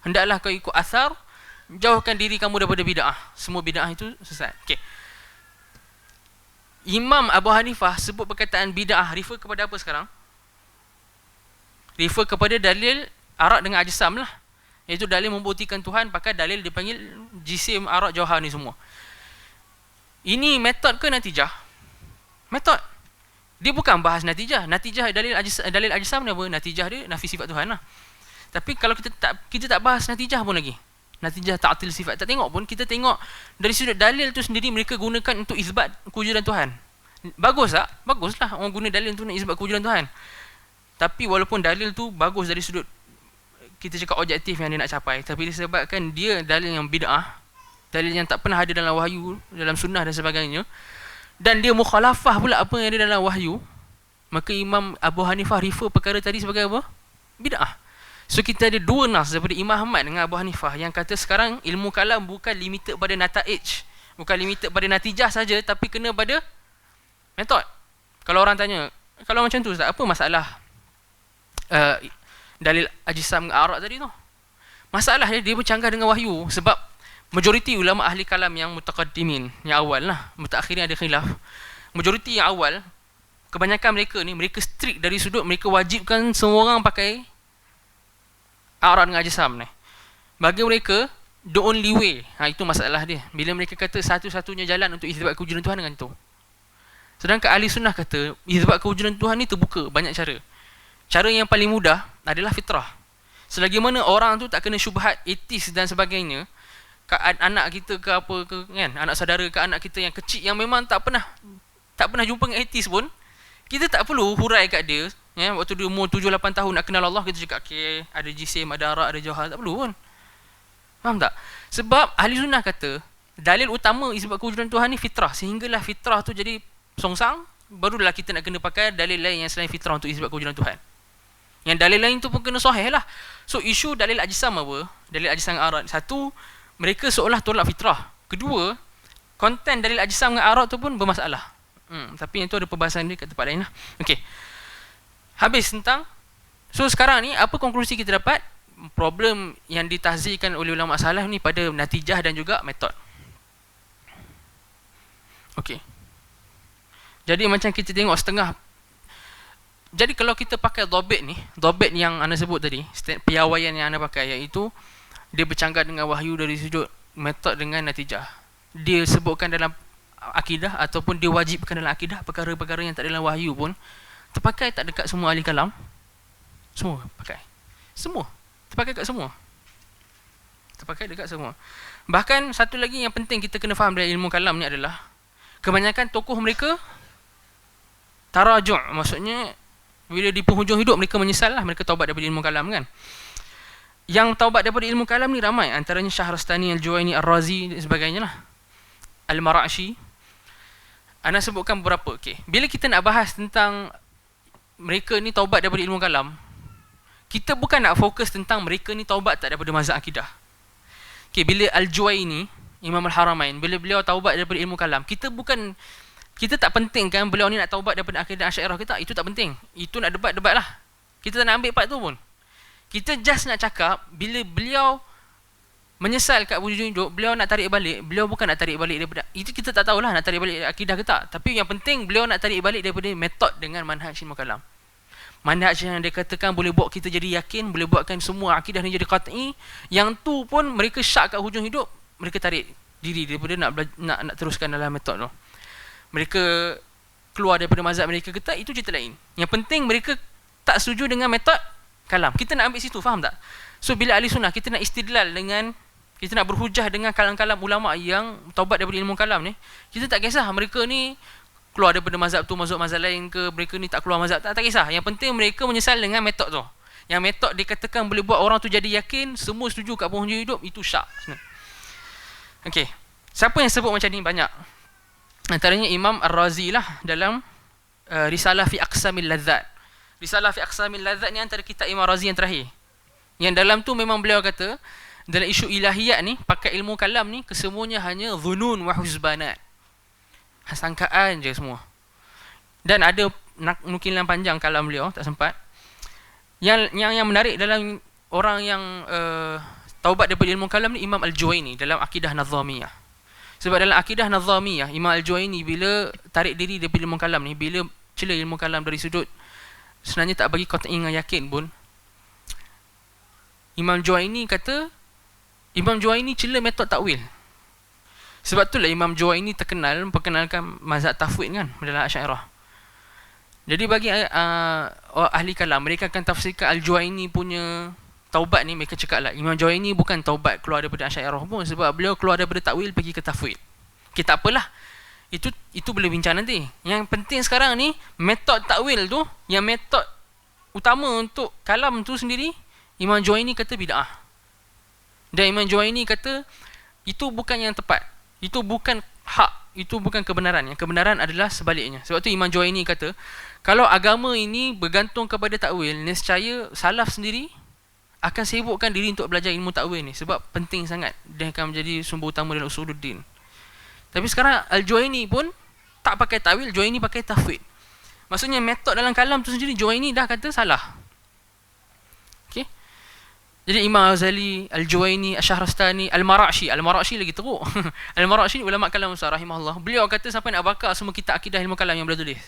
hendaklah kau ikut athar, jauhkan diri kamu daripada bid'ah. Semua bid'ah itu sesat. Okey. Imam Abu Hanifah sebut perkataan bid'ah refer kepada apa sekarang? Refer kepada dalil arad dengan ajsam lah. Iaitu dalil membuktikan Tuhan pakai dalil dipanggil jisim, arad, jauhar ni semua. Ini metod ke natijah? Metod. Dia bukan bahas natijah. Natijah dalil ajsam ni apa? Natijah dia nafi sifat Tuhan lah. Tapi kalau kita tak bahas natijah pun lagi. Natijah ta'til sifat tak tengok pun, kita tengok dari sudut dalil tu sendiri mereka gunakan untuk isbat kewujudan Tuhan. Bagus tak? Baguslah orang guna dalil untuk nak isbat kewujudan Tuhan. Tapi walaupun dalil tu bagus dari sudut kita cakap objektif yang dia nak capai, tapi disebabkan dia dalil yang bid'ah, dalil yang tak pernah ada dalam wahyu, dalam sunnah dan sebagainya, dan dia mukhalafah pula apa yang ada dalam wahyu, maka Imam Abu Hanifah refer perkara tadi sebagai apa? Bid'ah. So kita ada dua nas daripada Imam Ahmad dengan Abu Hanifah yang kata sekarang ilmu kalam bukan limited pada nata'ij, bukan limited pada natijah saja, tapi kena pada metod. Kalau orang tanya, kalau macam tu Ustaz, apa masalah dalil ajsam dengan arad tadi tu? Masalah dia bercanggah dengan wahyu. Sebab majoriti ulama ahli kalam yang mutaqaddimin, yang awal lah, mutaakhirin ada khilaf. Majoriti yang awal, kebanyakan mereka ni, mereka strict dari sudut mereka wajibkan semua orang pakai arad dengan ajsam ni. Bagi mereka the only way, itu masalah dia. Bila mereka kata satu-satunya jalan untuk isbat kewujudan Tuhan dengan itu. Sedangkan ahli sunnah kata isbat kewujudan Tuhan ni terbuka, banyak cara. Cara yang paling mudah adalah fitrah. Selagi mana orang tu tak kena syubhat etis dan sebagainya, anak kita ke apa ke kan, anak saudara ke anak kita yang kecil yang memang tak pernah jumpa dengan etis pun, kita tak perlu hurai kat dia ya, waktu dia umur 7-8 tahun nak kenal Allah, kita cakap okey, ada jisim, ada arad, ada jauhar, tak perlu pun. Faham tak? Sebab ahli sunnah kata dalil utama isbat kewujudan Tuhan ni fitrah. Sehinggalah fitrah tu jadi songsang, barulah kita nak kena pakai dalil lain yang selain fitrah untuk isbat kewujudan Tuhan. Yang dalil lain tu pun kena sahih lah. So isu dalil ajsam apa? Dalil ajsam dengan arad. Satu, mereka seolah tolak fitrah. Kedua, konten dalil ajsam dengan arad tu pun bermasalah. Tapi yang tu ada perbahasan dia kat tempat lain lah. Okay. Habis tentang. So sekarang ni apa konklusi kita dapat? Problem yang ditahzirkan oleh ulama salaf ni pada natijah dan juga metod. Okey. Jadi macam kita tengok setengah. Jadi kalau kita pakai dhabit ni, dhabit yang anda sebut tadi, piawaian yang anda pakai, iaitu dia bercanggah dengan wahyu dari sudut metod dengan natijah. Dia sebutkan dalam akidah ataupun dia wajibkan dalam akidah perkara-perkara yang tak dalam wahyu pun terpakai tak dekat semua ahli kalam? Semua pakai. Semua. Terpakai dekat semua. Terpakai dekat semua. Bahkan satu lagi yang penting kita kena faham dari ilmu kalam ni adalah kebanyakan tokoh mereka tarajuk, maksudnya bila di penghujung hidup mereka menyesal lah, mereka taubat daripada ilmu kalam kan. Yang taubat daripada ilmu kalam ni ramai, antaranya Syahrastani, Al-Juwaini, Ar-Razi dan sebagainya lah, Al-Mara'shi. Ana sebutkan beberapa. Okay. Bila kita nak bahas tentang mereka ni taubat daripada ilmu kalam, kita bukan nak fokus tentang mereka ni taubat tak daripada mazhab akidah. Okay, bila Al-Juwaini, Imam Al-Haramain, bila beliau taubat daripada ilmu kalam, kita tak penting kan beliau ni nak taubat daripada akidah Asy'ariyah kita, itu tak penting. Itu nak debat-debat lah. Kita tak nak ambil part tu pun. Kita just nak cakap bila beliau menyesal kat wujud hidup, beliau nak tarik balik, beliau bukan nak tarik balik daripada, itu kita tak tahulah nak tarik balik akidah ke tak. Tapi yang penting beliau nak tarik balik daripada metod dengan manhaj ilmu kalam. Manhaj yang dia katakan boleh buat kita jadi yakin, boleh buatkan semua akidah ni jadi qat'i, yang tu pun mereka syak kat hujung hidup, mereka tarik diri daripada nak teruskan dalam metod tu. Mereka keluar daripada mazhab mereka ke tak, itu cerita lain. Yang penting mereka tak setuju dengan metod kalam. Kita nak ambil situ, faham tak? So bila ahli sunnah kita nak istidlal dengan, kita nak berhujah dengan kalam-kalam ulama yang taubat daripada ilmu kalam ni, kita tak kisah mereka ni keluar daripada mazhab tu masuk mazhab lain ke, mereka ni tak keluar mazhab, tak kisah. Yang penting mereka menyesal dengan metod tu. Yang metod dikatakan boleh buat orang tu jadi yakin, semua setuju kat penghujung hidup, itu syak. Okey. Siapa yang sebut macam ni? Banyak. Antaranya Imam Ar-Razi lah dalam Risalah fi Aqsamil Ladzat. Risalah fi Aqsamil Ladzat ni antara kitab Imam Ar-Razi yang terakhir. Yang dalam tu memang beliau kata dalam isu ilahiyat ni, pakai ilmu kalam ni, kesemuanya hanya dhunun wa huzbanat. Sangkaan je semua. Dan ada nukilan panjang kalam beliau, tak sempat. Yang menarik dalam orang yang taubat daripada ilmu kalam ni, Imam Al-Juwaini dalam Akidah Nazamiyah. Sebab dalam Akidah Nazamiyah, Imam Al-Juwaini bila tarik diri daripada ilmu kalam ni, bila cela ilmu kalam dari sudut sebenarnya tak bagi qat'i dengan yakin pun, Imam Juwaini kata, Imam Juwaini cela metod takwil. Sebab itulah Imam Juwaini perkenalkan mazhab tafwid kan dalam Asy'ariyah. Jadi bagi ahli kalam, mereka akan tafsirkan Al-Juwaini punya taubat ni, mereka cakap lah Imam Juwaini bukan taubat keluar daripada Asy'ariyah pun, sebab beliau keluar daripada takwil pergi ke tafwid. Okay, tak apalah. Itu boleh bincang nanti. Yang penting sekarang ni, metod takwil tu, yang metod utama untuk kalam tu sendiri, Imam Juwaini kata bid'ah. Dan Imam Juwaini kata itu bukan yang tepat. Itu bukan hak, itu bukan kebenaran. Yang kebenaran adalah sebaliknya. Sebab tu Imam Juwaini kata, kalau agama ini bergantung kepada takwil, nescaya salaf sendiri akan sibukkan diri untuk belajar ilmu takwil ni, sebab penting sangat, dia akan menjadi sumber utama dalam usuluddin. Tapi sekarang Al-Juwaini pun tak pakai takwil, Juwaini pakai tafwid. Maksudnya metod dalam kalam tu sendiri Juwaini dah kata salah. Okey. Jadi Imam Ghazali, Al-Juwaini, Asy-Syahrastani, Al-Mara'shi lagi teruk. Al-Mara'shi ulama kalam besar rahimahullah. Beliau kata sampai nak bakar semua kitab akidah ilmu kalam yang beliau tulis.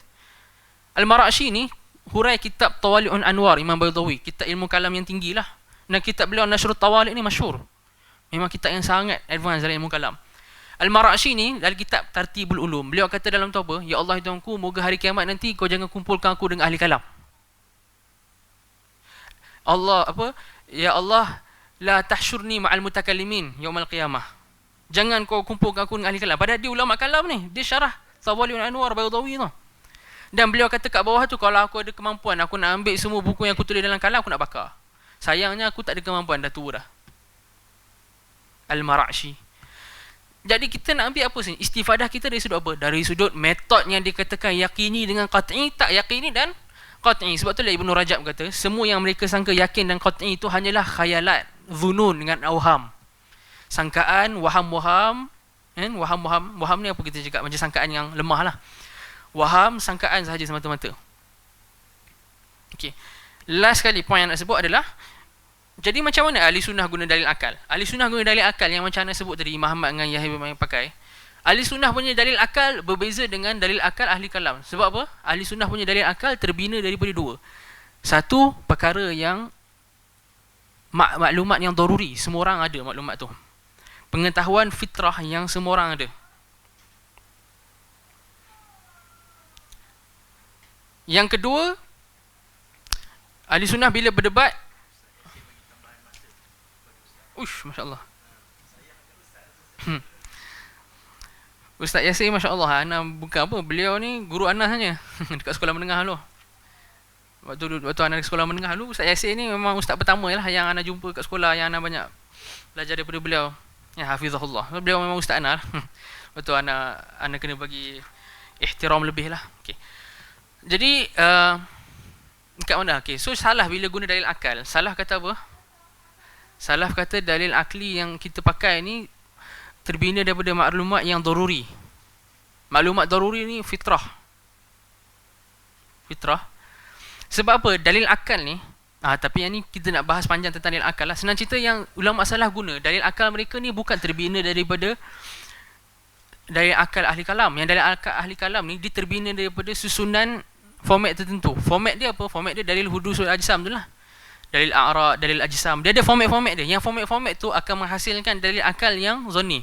Al-Mara'shi ni hurai kitab Tawali'un Anwar Imam Baydawi, kitab ilmu kalam yang tinggi lah. Dan kitab beliau Nashrut Tawali' ni masyhur. Memang kitab yang sangat advance dalam ilmu kalam. Al-Mara'shi ni dalam kitab Tartibul Ulum, beliau kata dalam tu apa? Ya Allah Tuhanku, moga hari kiamat nanti kau jangan kumpulkan aku dengan ahli kalam. Allah apa? Ya Allah, la tahsyurni ma'al mutakallimin yaumal qiyamah. Jangan kau kumpulkan aku dengan ahli kalam. Padahal dia ulama kalam ni, dia syarah Tawali'un Anwar Baydawi tu. Dan beliau kata kat bawah tu, kalau aku ada kemampuan, aku nak ambil semua buku yang aku tulis dalam kalam, aku nak bakar. Sayangnya aku tak ada kemampuan, dah tua dah. Al-Mara'shi. Jadi kita nak ambil apa sini? Istifadah kita dari sudut apa? Dari sudut metod yang dikatakan yakini dengan qat'i, tak yakini dan qat'i. Sebab tu lah Ibnu Rajab kata, semua yang mereka sangka yakin dan qat'i itu hanyalah khayalat, dhunun dengan awham. Sangkaan, waham-waham, kan? Waham ni apa kita cakap? Macam sangkaan yang lemah lah. Waham, sangkaan sahaja semata-mata. Okey. Last kali point yang nak sebut adalah, jadi macam mana ahli sunnah guna dalil akal? Ahli sunnah guna dalil akal yang macam nak sebut tadi Imam Ahmad dengan Yahya bin pakai. Ahli sunnah punya dalil akal berbeza dengan dalil akal ahli kalam. Sebab apa? Ahli sunnah punya dalil akal terbina daripada dua. Satu, perkara yang maklumat yang daruri, semua orang ada maklumat tu. Pengetahuan fitrah yang semua orang ada. Yang kedua, ahli sunnah bila berdebat, Masya Allah. Ustaz Yasir, Masya Allah, Ana bukan apa, beliau ni guru Ana saja dekat sekolah menengah dulu. Waktu Ana dekat sekolah menengah dulu, Ustaz Yasir ni memang ustaz pertama lah yang Ana jumpa kat sekolah, yang Ana banyak belajar daripada beliau. Ya, hafizahullah. Beliau memang ustaz Ana. Waktu Ana kena bagi ihtiram lebih lah. Okay. Jadi kat mana? Okay. So salah bila guna dalil akal. Salah kata apa? Salah kata dalil akli yang kita pakai ni terbina daripada maklumat yang daruri. Maklumat daruri ni fitrah. Sebab apa? Dalil akal ni, tapi yang ni kita nak bahas panjang tentang dalil akal lah. Senang cerita, yang ulama salah guna dalil akal mereka ni bukan terbina daripada dalil akal ahli kalam. Yang dalil akal ahli kalam ni dia terbina daripada susunan format tertentu. Format dia apa? Format dia dalil hudusul ajsam tu lah. Dalil a'ra, dalil ajsam. Dia ada format-format dia. Yang format-format tu akan menghasilkan dalil akal yang zonni.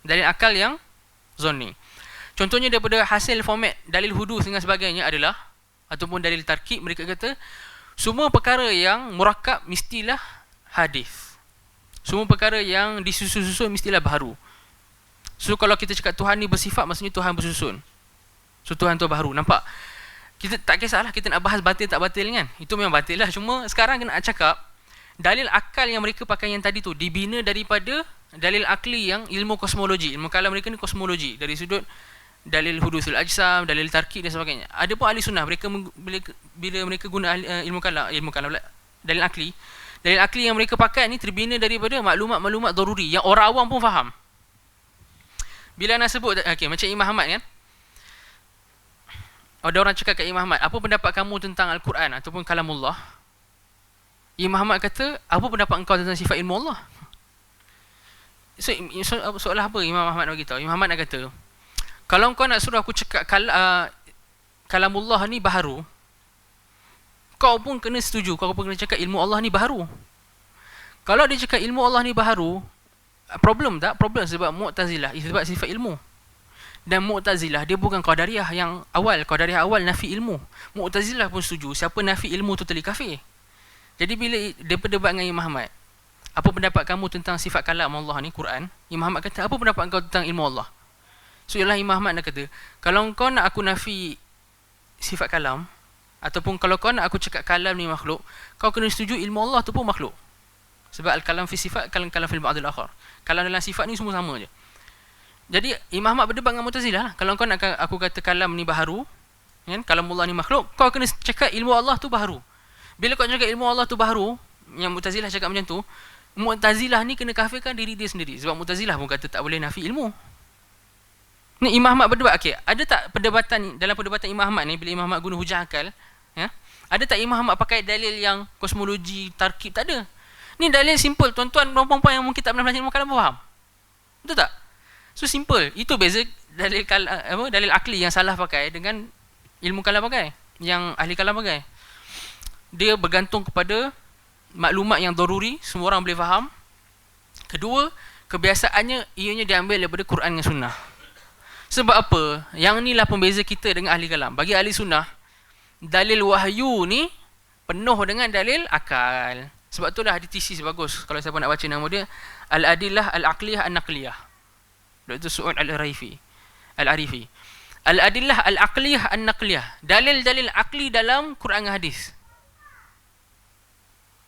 Dalil akal yang zonni. Contohnya daripada hasil format dalil hudus dengan sebagainya adalah, ataupun dalil tarkib, mereka kata semua perkara yang murakkab mestilah hadis. Semua perkara yang disusun-susun mestilah baharu. So kalau kita cakap Tuhan ni bersifat, maksudnya Tuhan bersusun. So Tuhan tu baharu. Nampak? Kita tak kisahlah kita nak bahas batil tak batil kan. Itu memang batil lah. Cuma sekarang kena cakap dalil akal yang mereka pakai yang tadi tu dibina daripada dalil akli yang ilmu kosmologi. Ilmu kalam mereka ni kosmologi. Dari sudut dalil hudusul ajsam, dalil tarkib dan sebagainya. Ada pun ahli sunnah, mereka bila mereka guna ilmu kalam dalil akli yang mereka pakai ni terbina daripada maklumat-maklumat daruri yang orang awam pun faham. Bila nak sebut, macam Imam Ahmad kan, ada orang cakap kat Imam Ahmad, apa pendapat kamu tentang Al-Quran ataupun kalamullah? Imam Ahmad kata, apa pendapat engkau tentang sifat ilmu Allah? So soalan apa Imam Ahmad nak beritahu? Imam Ahmad nak kata, kalau kau nak suruh aku cakap kalamullah ni baharu, kau pun kena setuju, kau pun kena cakap ilmu Allah ni baharu. Kalau dia cakap ilmu Allah ni baharu, problem tak? Problem sebab Mu'tazilah sebab sifat ilmu. Dan Mu'tazilah dia bukan Qadariyah yang awal. Qadariyah awal nafi ilmu. Mu'tazilah pun setuju siapa nafi ilmu tu totally kafir. Jadi bila dia berdebat dengan Imam Ahmad, apa pendapat kamu tentang sifat kalam Allah ni, Quran? Imam Ahmad kata, apa pendapat engkau tentang ilmu Allah? So ialah Imam Ahmad nak kata, kalau kau nak aku nafi sifat kalam, ataupun kalau kau nak aku cakap kalam ni makhluk, kau kena setuju ilmu Allah tu pun makhluk. Sebab al-kalam fi sifat, kalam fil ba'dil akhar. Kalam dalam sifat ni semua sama je. Jadi Imam Ahmad berdebat dengan Mu'tazilah lah. Kalau kau nak aku kata kalam ni baharu, kan, kalamullah ni makhluk, kau kena cakap ilmu Allah tu baharu. Bila kau cakap ilmu Allah tu baharu, yang Mu'tazilah cakap macam tu, Mu'tazilah ni kena kafirkan diri dia sendiri. Sebab Mu'tazilah pun kata tak boleh nafi ilmu. Ni Imam Ahmad berdebat. Ada tak perdebatan dalam perdebatan Imam Ahmad ni, bila Imam Ahmad guna hujah akal, ya? Ada tak Imam Ahmad pakai dalil yang kosmologi, tarkib? Tak ada. Ni dalil simple. Tuan-tuan dan puan-puan yang mungkin tak pernah belajar ilmu kalam faham. Betul tak? So simple. Itu beza dalil dalil akli yang salah pakai dengan ilmu kalam pakai, yang ahli kalam pakai. Dia bergantung kepada maklumat yang daruri, semua orang boleh faham. Kedua, kebiasaannya ianya diambil daripada Quran dan Sunnah. Sebab apa? Yang inilah pembeza kita dengan ahli kalam. Bagi ahli sunnah, dalil wahyu ni penuh dengan dalil akal. Sebab itulah hadis tesis bagus. Kalau siapa nak baca nama dia, Al-Adillah Al-Aqliyah An-Naqliyah, Dr. Su'ud Al-Arifi. Al-Adillah Al-Aqliyah An-Naqliyah, dalil-dalil akli dalam Quran dan hadis.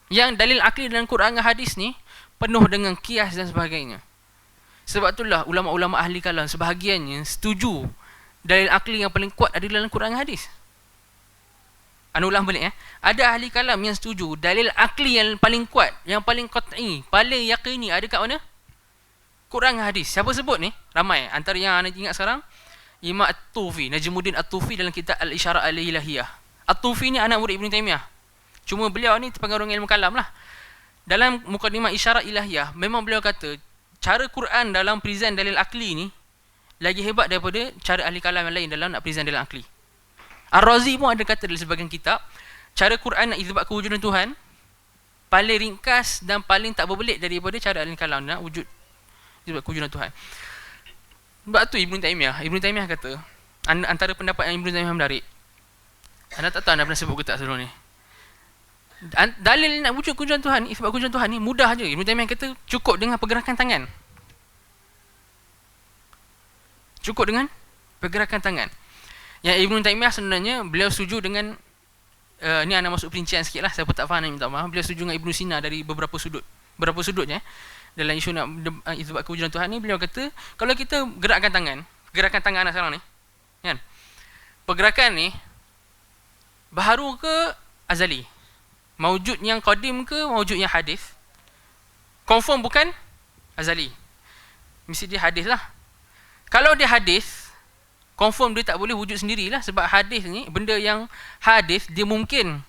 Yang dalil akli dalam Quran dan hadis ni penuh dengan kias dan sebagainya. Sebab itulah ulama-ulama ahli kalam sebahagiannya setuju dalil akli yang paling kuat ada dalam Quran dan hadis. Ulang balik Ada ahli kalam yang setuju dalil akli yang paling kuat, yang paling qat'i, paling yaqini ada kat mana? Quran dan hadis. Siapa sebut ni? Ramai. Antara yang anda ingat sekarang, Imam At-Tufi, Najmuddin At-Tufi dalam kitab Al-Isyarat Al-Ilahiyah. At-Tufi ni anak murid Ibn Taymiyah. Cuma beliau ni terpengaruh dengan ilmu kalam lah. Dalam Muqaddimah Isyarat Ilahiyah, memang beliau kata cara Quran dalam present dalil akli ni lagi hebat daripada cara ahli kalam yang lain dalam nak present dalil akli. Ar-Razi pun ada kata dalam sebahagian kitab, cara Quran nak isbat kewujudan Tuhan paling ringkas dan paling tak berbelit daripada cara ahli kalam nak wujud isbat kewujudan Tuhan. Sebab tu Ibn Taymiyah kata, antara pendapat yang Ibn Taymiyah menarik, anda tak tahu anda pernah sebut ke tak sebelum ni, dalil nak wujud kewujudan Tuhan, isbat kewujudan Tuhan ni mudah je. Ibn Taymiyah kata cukup dengan pergerakan tangan. Cukup dengan pergerakan tangan. Yang Ibn Taymiyah sebenarnya beliau setuju dengan ni anda masuk perincian sikit lah, siapa tak faham minta maaf. Beliau setuju dengan Ibn Sina dari beberapa sudutnya dalam isu nak isbat kewujudan Tuhan ni. Beliau kata kalau kita gerakan tangan anak sekarang ni kan, pergerakan ni baharu ke azali, maujud yang qadim ke maujud yang hadis, confirm bukan azali, mesti dia hadis lah. Kalau dia hadis, confirm dia tak boleh wujud sendirilah, sebab hadis ni benda yang hadis dia mungkin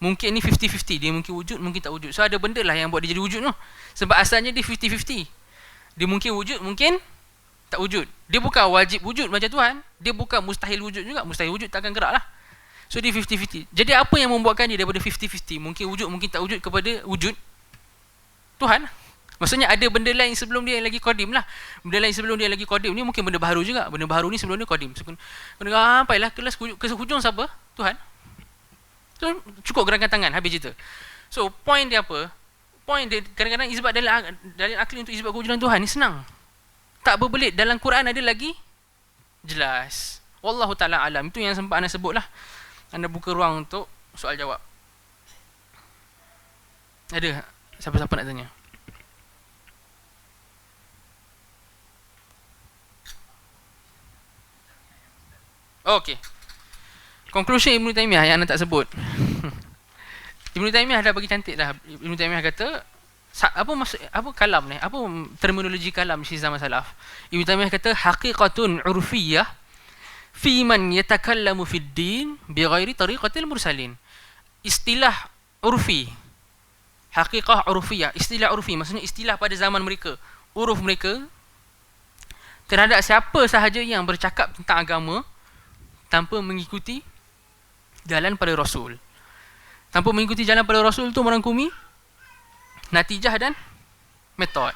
ni 50-50, dia mungkin wujud mungkin tak wujud. So ada benda lah yang buat dia jadi wujud tu, sebab asalnya dia 50-50, dia mungkin wujud mungkin tak wujud. Dia bukan wajib wujud macam Tuhan, dia bukan mustahil wujud juga, mustahil wujud takkan gerak lah. So dia 50-50. Jadi apa yang membuatkan dia daripada 50-50 mungkin wujud mungkin tak wujud kepada wujud Tuhan? Maksudnya ada benda lain sebelum dia yang lagi qadim lah. Benda lain sebelum dia yang lagi qadim ni mungkin benda baharu juga. Benda baharu ni sebelum dia qadim. Benda apa lah, kelas hujung siapa? Tuhan. So cukup gerakan tangan, habis cerita. So point dia apa? Point dia kadang-kadang isbat dalil akli untuk isbat kewujudan Tuhan ni senang, tak berbelit. Dalam Quran ada lagi jelas. Wallahu ta'ala alam. Itu yang sempat anda sebut lah. Anda buka ruang untuk soal jawab. Ada siapa-siapa nak tanya? Okey. Conclusion Ibn Taymiyah yang anda tak sebut. Ibn Taymiyah dah bagi cantik dah. Ibn Taymiyah kata apa maksud apa kalam ni? Apa terminologi kalam di zaman salaf? Ibn Taymiyah kata haqiqatun urfiyah fi man yatakallamu fid din bighairi tariqatil mursalin. Istilah urfi. Haqiqah urfiyah, istilah urfi maksudnya istilah pada zaman mereka, uruf mereka terhadap siapa sahaja yang bercakap tentang agama tanpa mengikuti jalan pada Rasul. Tanpa mengikuti jalan pada Rasul tu merangkumi natijah dan metod.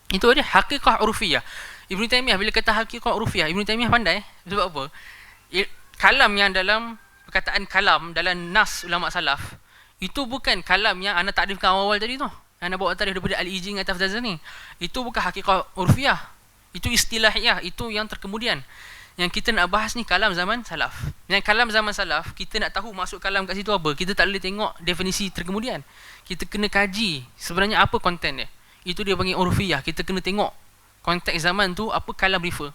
Itu dia haqiqah urfiyah. Ibn Taymiyah bila kata haqiqah urfiyah, Ibn Taymiyah pandai. Sebab apa? Kalam yang dalam perkataan kalam dalam nas ulama salaf, itu bukan kalam yang anda takrifkan awal tadi tu. Anda bawa tarikh daripada Al-Ijzi dengan Taftazani. Itu bukan haqiqah urfiyah. Itu istilahiyah, itu yang terkemudian. Yang kita nak bahas ni kalam zaman salaf. Yang kalam zaman salaf, kita nak tahu maksud kalam kat situ apa. Kita tak boleh tengok definisi terkemudian. Kita kena kaji sebenarnya apa konten dia. Itu dia panggil urfiyah. Kita kena tengok konteks zaman tu apa kalam refer.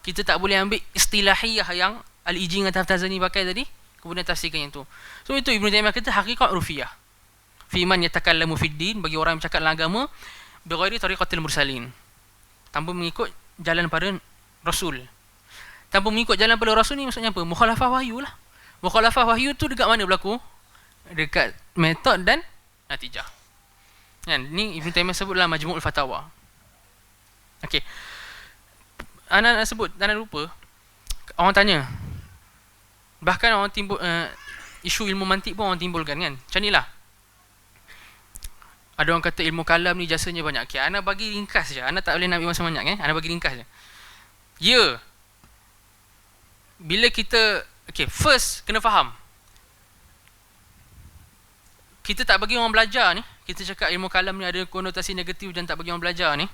Kita tak boleh ambil istilahiyah yang Al-Ijzi dengan Taftazani pakai tadi, kemudian tafsirkan yang tu. So itu Ibn Taymiyah kata haqiqat urfiyah. Fi man yatakallamu fid din, bagi orang yang bercakap dalam agama bighairi tariqatil mursalin, tanpa mengikut jalan para Rasul. Tanpa mengikut jalan pada Rasul ni maksudnya apa? Mukhalafah wahyu lah. Mukhalafah wahyu tu dekat mana berlaku? Dekat metod dan natijah. Kan? Ni Ibn Taymiyah sebut dalam Majmu'ul Fatawa. Okey. Ana nak sebut, tak nak lupa. Orang tanya. Bahkan orang timbul isu ilmu mantik pun orang timbulkan kan. Macam inilah. Ada orang kata ilmu kalam ni jasanya banyak. Okey, ana bagi ringkas je. Ana tak boleh nak ambil masa banyak kan. Ana bagi ringkas je. Ya. Bila kita first kena faham. Kita tak bagi orang belajar ni, kita cakap ilmu kalam ni ada konotasi negatif dan tak bagi orang belajar ni.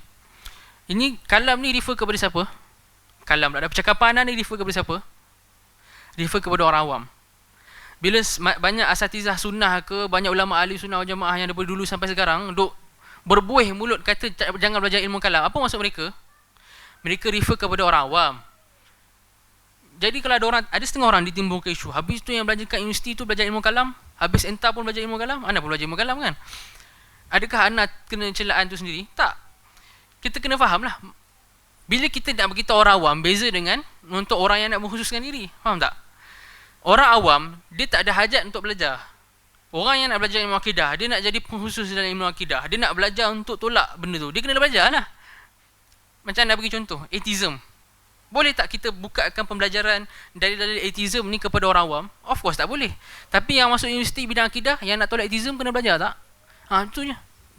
Ini kalam ni refer kepada siapa? Kalam ada percakapan ni refer kepada siapa? Refer kepada orang awam. Bila banyak asatizah sunnah ke, banyak ulama ahli sunnah wal jamaah yang daripada dulu sampai sekarang duk berbuih mulut kata jangan belajar ilmu kalam. Apa maksud mereka? Mereka refer kepada orang awam. Jadi kalau ada setengah orang ditimbulkan isu, habis tu yang belajar kat universiti tu belajar ilmu kalam, habis entah pun belajar ilmu kalam, anda pun belajar ilmu kalam kan? Adakah anda kena celaan tu sendiri? Tak. Kita kena faham lah. Bila kita nak beritahu orang awam, beza dengan untuk orang yang nak mengkhususkan diri. Faham tak? Orang awam, dia tak ada hajat untuk belajar. Orang yang nak belajar ilmu akidah, dia nak jadi pengkhusus dalam ilmu akidah, dia nak belajar untuk tolak benda tu, dia kena belajar lah. Macam nak bagi contoh, atheism. Boleh tak kita bukakan pembelajaran dalil-dalil atheism ni kepada orang awam? Of course tak boleh. Tapi yang masuk universiti bidang akidah, yang nak tolak atheism kena belajar tak? Itu je.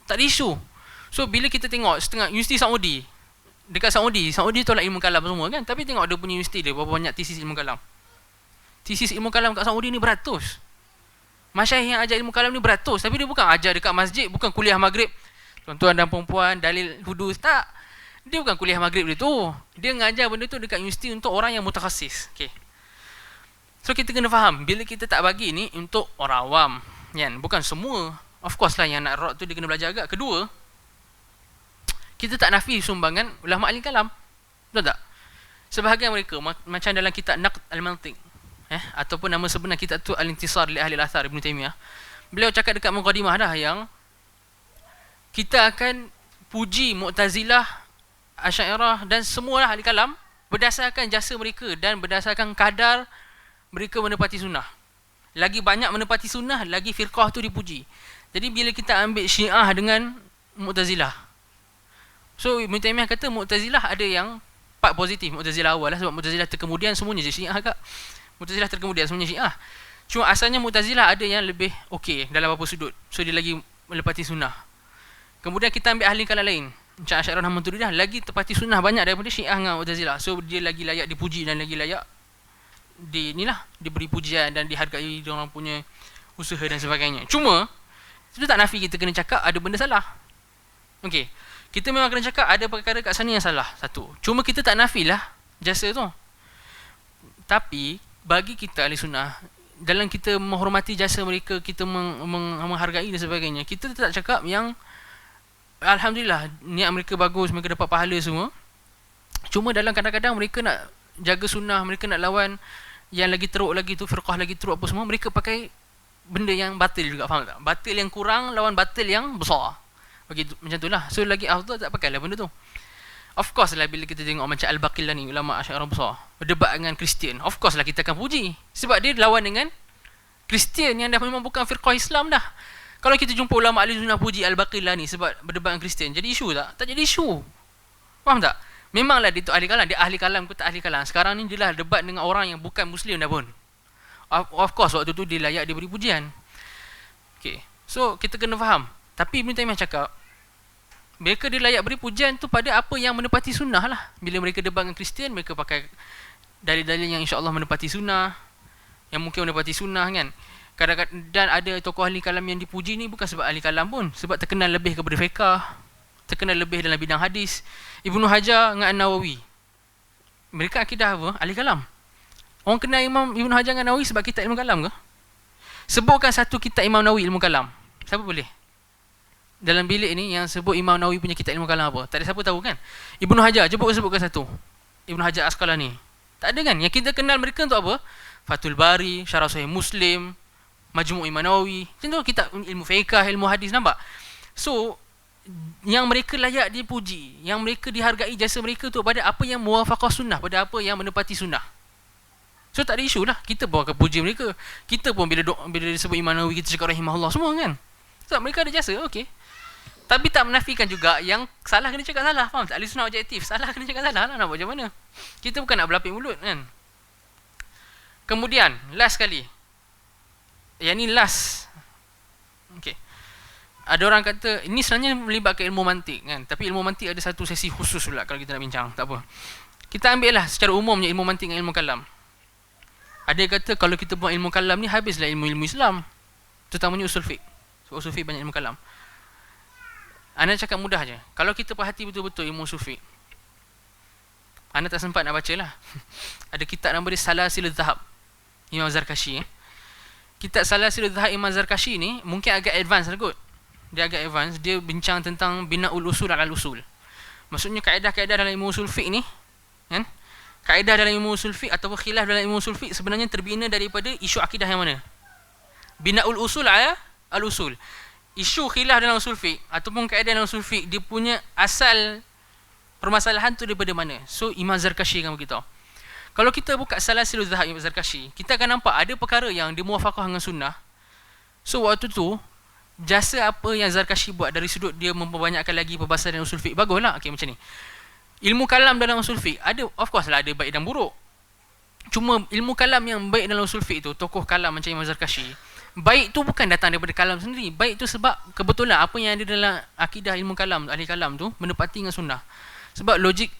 Tak ada isu. So bila kita tengok setengah universiti Saudi, dekat Saudi tolak ilmu kalam semua kan, tapi tengok dia punya universiti dia berapa banyak tesis ilmu kalam. Tesis ilmu kalam kat Saudi ni beratus. Masyayikh yang ajar ilmu kalam ni beratus, tapi dia bukan ajar dekat masjid, bukan kuliah maghrib tuan-tuan dan perempuan dalil hudus, tak. Dia bukan kuliah maghrib dia tu. Dia ngajar benda tu dekat universiti untuk orang yang mutakhasis. Okay. So kita kena faham, bila kita tak bagi ni untuk orang awam, kan? Bukan semua. Of course lah yang nak rot tu dia kena belajar agak. Kedua, kita tak nafi sumbangan ulama ahli kalam. Betul tak? Sebahagian mereka macam dalam kitab Naqd al-Mantiq, ataupun nama sebenar kitab tu Al-Intisar li Ahli al-Athar Ibn Taymiyah. Beliau cakap dekat muqaddimah dah yang kita akan puji Mu'tazilah, Asy'ariyah dan semua ahli kalam berdasarkan jasa mereka dan berdasarkan kadar mereka menepati sunnah. Lagi banyak menepati sunnah, lagi firqah tu dipuji. Jadi bila kita ambil Syiah dengan Mu'tazilah, so Ibn Taymiyah kata Mu'tazilah ada yang part positif, Mu'tazilah awal lah, sebab Mu'tazilah terkemudian semuanya je Syiah agak. Mu'tazilah terkemudian semuanya Syiah. Cuma asalnya Mu'tazilah ada yang lebih okey dalam beberapa sudut, so dia lagi menepati sunnah. Kemudian kita ambil ahli kalam lain, macam Asy'ariyah dan Maturidah, lagi tepati sunnah banyak daripada Syiah dengan Mu'tazilah. So dia lagi layak dipuji dan lagi layak diberi pujian dan dihargai orang punya usaha dan sebagainya. Cuma itu tak nafi kita kena cakap ada benda salah. Okey. Kita memang kena cakap ada perkara kat sana yang salah. Satu. Cuma kita tak nafilah jasa tu. Tapi bagi kita ahli sunnah, dalam kita menghormati jasa mereka, kita menghargai dan sebagainya, kita tak cakap yang alhamdulillah niat mereka bagus, mereka dapat pahala semua. Cuma dalam kadang-kadang mereka nak jaga sunnah, mereka nak lawan yang lagi teruk lagi tu, firqah lagi teruk apa semua, mereka pakai benda yang batil juga, faham tak? Batil yang kurang lawan batil yang besar. Begitu, macam itulah. So lagi afdal tak pakailah benda tu. Of course lah bila kita tengok macam Al-Baqillani, ulama Asy'ariyah besar, berdebat dengan Kristian, of course lah kita akan puji. Sebab dia lawan dengan Kristian yang dah memang bukan firqah Islam dah. Kalau kita jumpa ulama ahli sunnah puji Al-Baqillani sebab berdebat dengan Kristian, jadi isu tak? Tak jadi isu. Faham tak? Memanglah dia tu ahli kalam, dia ahli kalam ke tak ahli kalam. Sekarang ni dia lah debat dengan orang yang bukan Muslim dah pun. Of course waktu tu dia layak diberi pujian. Okay. So kita kena faham. Tapi Ibn Taymiyah cakap, mereka dia layak beri pujian tu pada apa yang menepati sunnah lah. Bila mereka debat dengan Kristian, mereka pakai dalil-dalil yang insyaAllah menepati sunnah, yang mungkin menepati sunnah kan. Kadang-kadang, dan ada tokoh ahli kalam yang dipuji ni bukan sebab ahli kalam pun, sebab terkenal lebih kepada fiqh, terkenal lebih dalam bidang hadis. Ibnu Hajar dengan An-Nawawi, mereka akidah apa? Ahli kalam. Orang kenal Imam Ibnu Hajar dengan Nawawi sebab kitab ilmu kalam ke? Sebutkan satu kitab Imam Nawawi ilmu kalam. Siapa boleh? Dalam bilik ni yang sebut Imam Nawawi punya kitab ilmu kalam apa? Tak ada siapa tahu kan? Ibnu Hajar, sebutkan satu. Ibnu Hajar Asqalani. Tak ada kan? Yang kita kenal mereka untuk apa? Fathul Bari, Syarah Sahih Muslim, Majmu' Imam Nawawi. Macam tu kitab ilmu fiqh, ilmu hadis, nampak? So yang mereka layak dipuji, yang mereka dihargai jasa mereka tu pada apa yang muwafaqah sunnah, pada apa yang menepati sunnah. So tak ada isu lah, kita pun akan puji mereka. Kita pun bila disebut Imam Nawawi, kita cakap rahimahullah semua kan. So mereka ada jasa, okey. Tapi tak menafikan juga yang salah kena cakap salah, faham tak? Ahli sunnah objektif, salah kena cakap salah lah, nak buat macam mana? Kita bukan nak berlapik mulut kan. Kemudian last sekali, yang ni last, okey. Ada orang kata ini sebenarnya melibatkan ilmu mantik kan, tapi ilmu mantik ada satu sesi khusus pula kalau kita nak bincang. Tak apa, kita ambil lah secara umumnya ilmu mantik dengan ilmu kalam. Ada yang kata kalau kita buat ilmu kalam ni habislah ilmu-ilmu Islam, terutamanya usul fiqh. Sebab usul fiqh banyak ilmu kalam. Anda cakap mudah je, kalau kita perhati betul-betul ilmu usul fiqh, anda tak sempat nak baca lah. Ada kitab nama dia Salasilul Zahab, Imam Zarkashi. Kitab Salasilul Zahab Imam Zarkashi ni mungkin agak advance lah kot. Dia agak advance, dia bincang tentang bina'ul usul ala usul. Maksudnya kaedah-kaedah dalam ilmu usul fiqh ni kan, kaedah dalam ilmu usul fiqh ataupun khilaf dalam ilmu usul fiqh sebenarnya terbina daripada isu akidah yang mana? Bina'ul usul ala al-usul. Isu khilaf dalam usul fiqh ataupun kaedah dalam usul fiqh, dia punya asal permasalahan tu daripada mana? So Imam Zarkashi akan beritahu. Kalau kita buka Salasilul Zahab Imam Zarkashi, kita akan nampak ada perkara yang dia muwafaqah dengan sunnah. So waktu tu jasa apa yang Zarkashi buat dari sudut dia memperbanyakkan lagi perbahasan dan usul fiqh, baguslah. Okey, macam ni. Ilmu kalam dalam usul fiqh ada, of course lah, ada baik dan buruk. Cuma ilmu kalam yang baik dalam usul fiqh tu, tokoh kalam macam Imam Zarkashi, baik tu bukan datang daripada kalam sendiri. Baik tu sebab kebetulan apa yang ada dalam akidah ilmu kalam, ahli kalam tu menepati dengan sunnah. Sebab logik,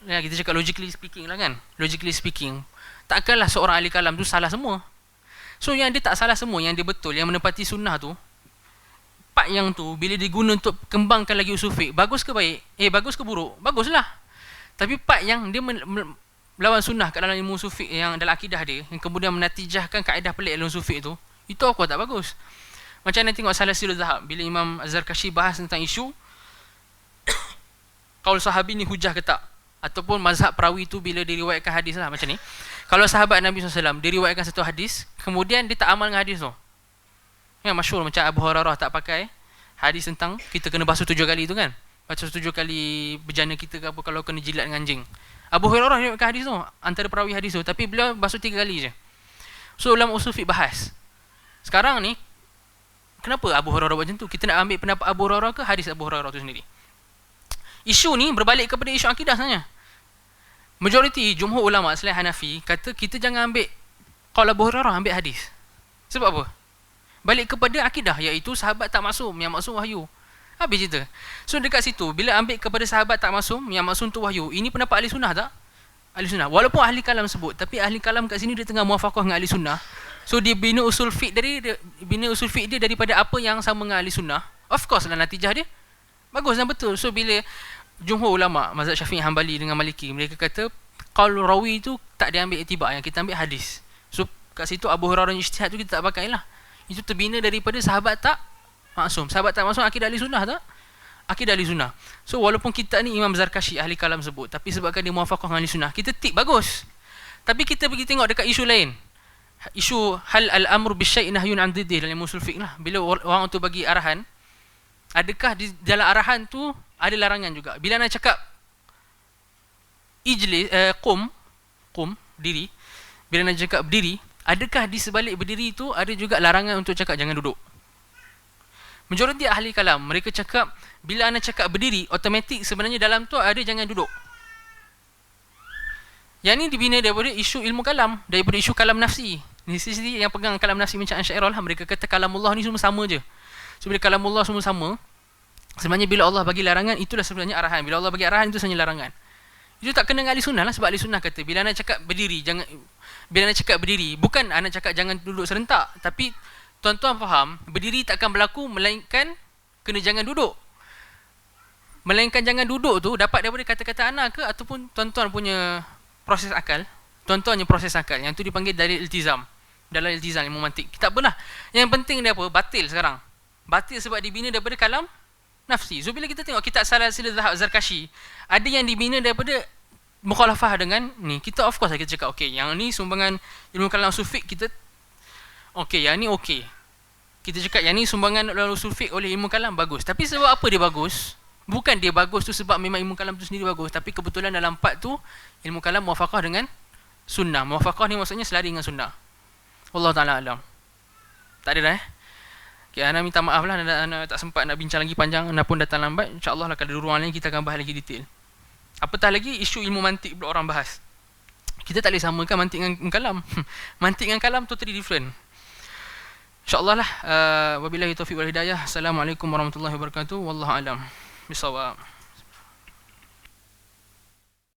ya, kita cakap logically speaking lah kan, logically speaking, takkanlah seorang ahli kalam tu salah semua. So yang dia tak salah semua, yang dia betul, yang menepati sunnah tu, part yang tu bila diguna untuk kembangkan lagi usul fiqh, bagus ke baik? Bagus ke buruk? Baguslah. Tapi part yang dia melawan sunnah kat dalam ilmu usul fiqh, yang dalam akidah dia, yang kemudian menatijahkan kaedah pelik dalam usul fiqh tu, itu aku tak bagus. Macam mana tengok Salasilul Zahab, bila Imam Az-Zarkashi bahas tentang isu kaul sahabi ni hujah ke tak, ataupun mazhab perawi tu bila diriwayatkan hadis lah, macam ni. Kalau sahabat Nabi SAW diriwayatkan satu hadis, kemudian dia tak amal dengan hadis tu, yang masyhur macam Abu Hurairah tak pakai hadis tentang kita kena basuh 7 kali tu kan, basuh 7 kali bejana kita ke apa kalau kena jilat dengan anjing. Abu Hurairah riwayatkan hadis tu, antara perawi hadis tu, tapi beliau basuh 3 kali je. So ulama usul fiqh bahas, sekarang ni kenapa Abu Hurairah buat macam tu? Kita nak ambil pendapat Abu Hurairah ke hadis Abu Hurairah tu sendiri? Isu ni berbalik kepada isu akidah sebenarnya. Majoriti jumhur ulama selain Hanafi kata kita jangan ambil qaul Abu Hurairah, ambil hadis. Sebab apa? Balik kepada akidah, iaitu sahabat tak maksum, yang maksum wahyu. Habis cerita. So dekat situ, bila ambil kepada sahabat tak maksum, yang maksum tu wahyu, ini pendapat ahli sunnah tak? Ahli sunnah. Walaupun ahli kalam sebut, tapi ahli kalam kat sini dia tengah muwafaqah dengan ahli sunnah. So dia bina usul fiqh dia daripada apa yang sama dengan ahli sunnah. Of course lah natijah dia bagus dan betul. So bila jumhur ulama mazhab Syafi'i, Hanbali dengan Maliki, mereka kata qaul rawi tu tak diambil iktibar, yang kita ambil hadis. So kat situ Abu Hurairah ijtihad tu kita tak pakai lah. Itu terbina daripada sahabat tak maksum. Sahabat tak maksum akidah ahli sunnah tak? Akidah ahli sunnah. So walaupun kita ni Imam Zarkashi ahli kalam sebut, tapi sebabkan dia muwafaqah dengan ahli sunnah, kita tik bagus. Tapi kita pergi tengok dekat isu lain, isu hal al-amru bisyai' nahyun 'an diddih dalam usul fiqh lah. Bila orang tu bagi arahan, adakah di dalam arahan tu ada larangan juga? Bila nak cakap ijlis, qum, diri, bila nak cakap berdiri, adakah di sebalik berdiri tu ada juga larangan untuk cakap jangan duduk? Majoriti ahli kalam mereka cakap bila anda cakap berdiri, automatik sebenarnya dalam tu ada jangan duduk. Yang ni dibina daripada isu ilmu kalam, daripada isu kalam nafsi. Ni sisi yang pegang kalam nafsi macam Asy'ariyah lah, mereka kata kalamullah ni semua sama je. So bila kalamullah semua sama, sebenarnya bila Allah bagi larangan, itulah sebenarnya arahan. Bila Allah bagi arahan, itu sebenarnya larangan. Itu tak kena dengan ahli sunnah lah, sebab ahli sunnah kata bila anda cakap berdiri, jangan, bila anda cakap berdiri, bukan anda cakap jangan duduk serentak, tapi tuan-tuan faham, berdiri takkan berlaku melainkan kena jangan duduk. Melainkan jangan duduk tu dapat daripada kata-kata ana ke, ataupun tuan-tuan punya proses akal, tuan-tuannya proses akal, yang tu dipanggil dalil iltizam. Dalam iltizam ilmu mantik, tak apalah. Yang penting dia apa? Batil sekarang. Batil sebab dibina daripada kalam nafsi. So bila kita tengok kitab Salasilul Zahab Zarkashi, ada yang dibina daripada mukhalafah dengan ni, kita of course kita cakap okey, yang ni sumbangan ilmu kalam usul fiqh, kita okey, yang ni okey. Kita cakap yang ni sumbangan dalam usul fiqh oleh ilmu kalam, bagus. Tapi sebab apa dia bagus? Bukan dia bagus tu sebab memang ilmu kalam tu sendiri bagus, tapi kebetulan dalam part tu ilmu kalam muwafaqah dengan sunnah. Muwafaqah ni maksudnya selari dengan sunnah. Wallahu ta'ala alam. Tak ada dah Okay, Ana minta maaf lah, Ana tak sempat nak bincang lagi panjang, Ana pun datang lambat. InsyaAllah lah kalau ada ruang lain kita akan bahas lagi detail. Apatah lagi isu ilmu mantik pula orang bahas. Kita tak boleh samakan mantik dengan kalam. Mantik dengan kalam totally different. InsyaAllah lah. Wabillahi taufiq wal hidayah. Assalamualaikum warahmatullahi wabarakatuh. Wallahu alam bisawab.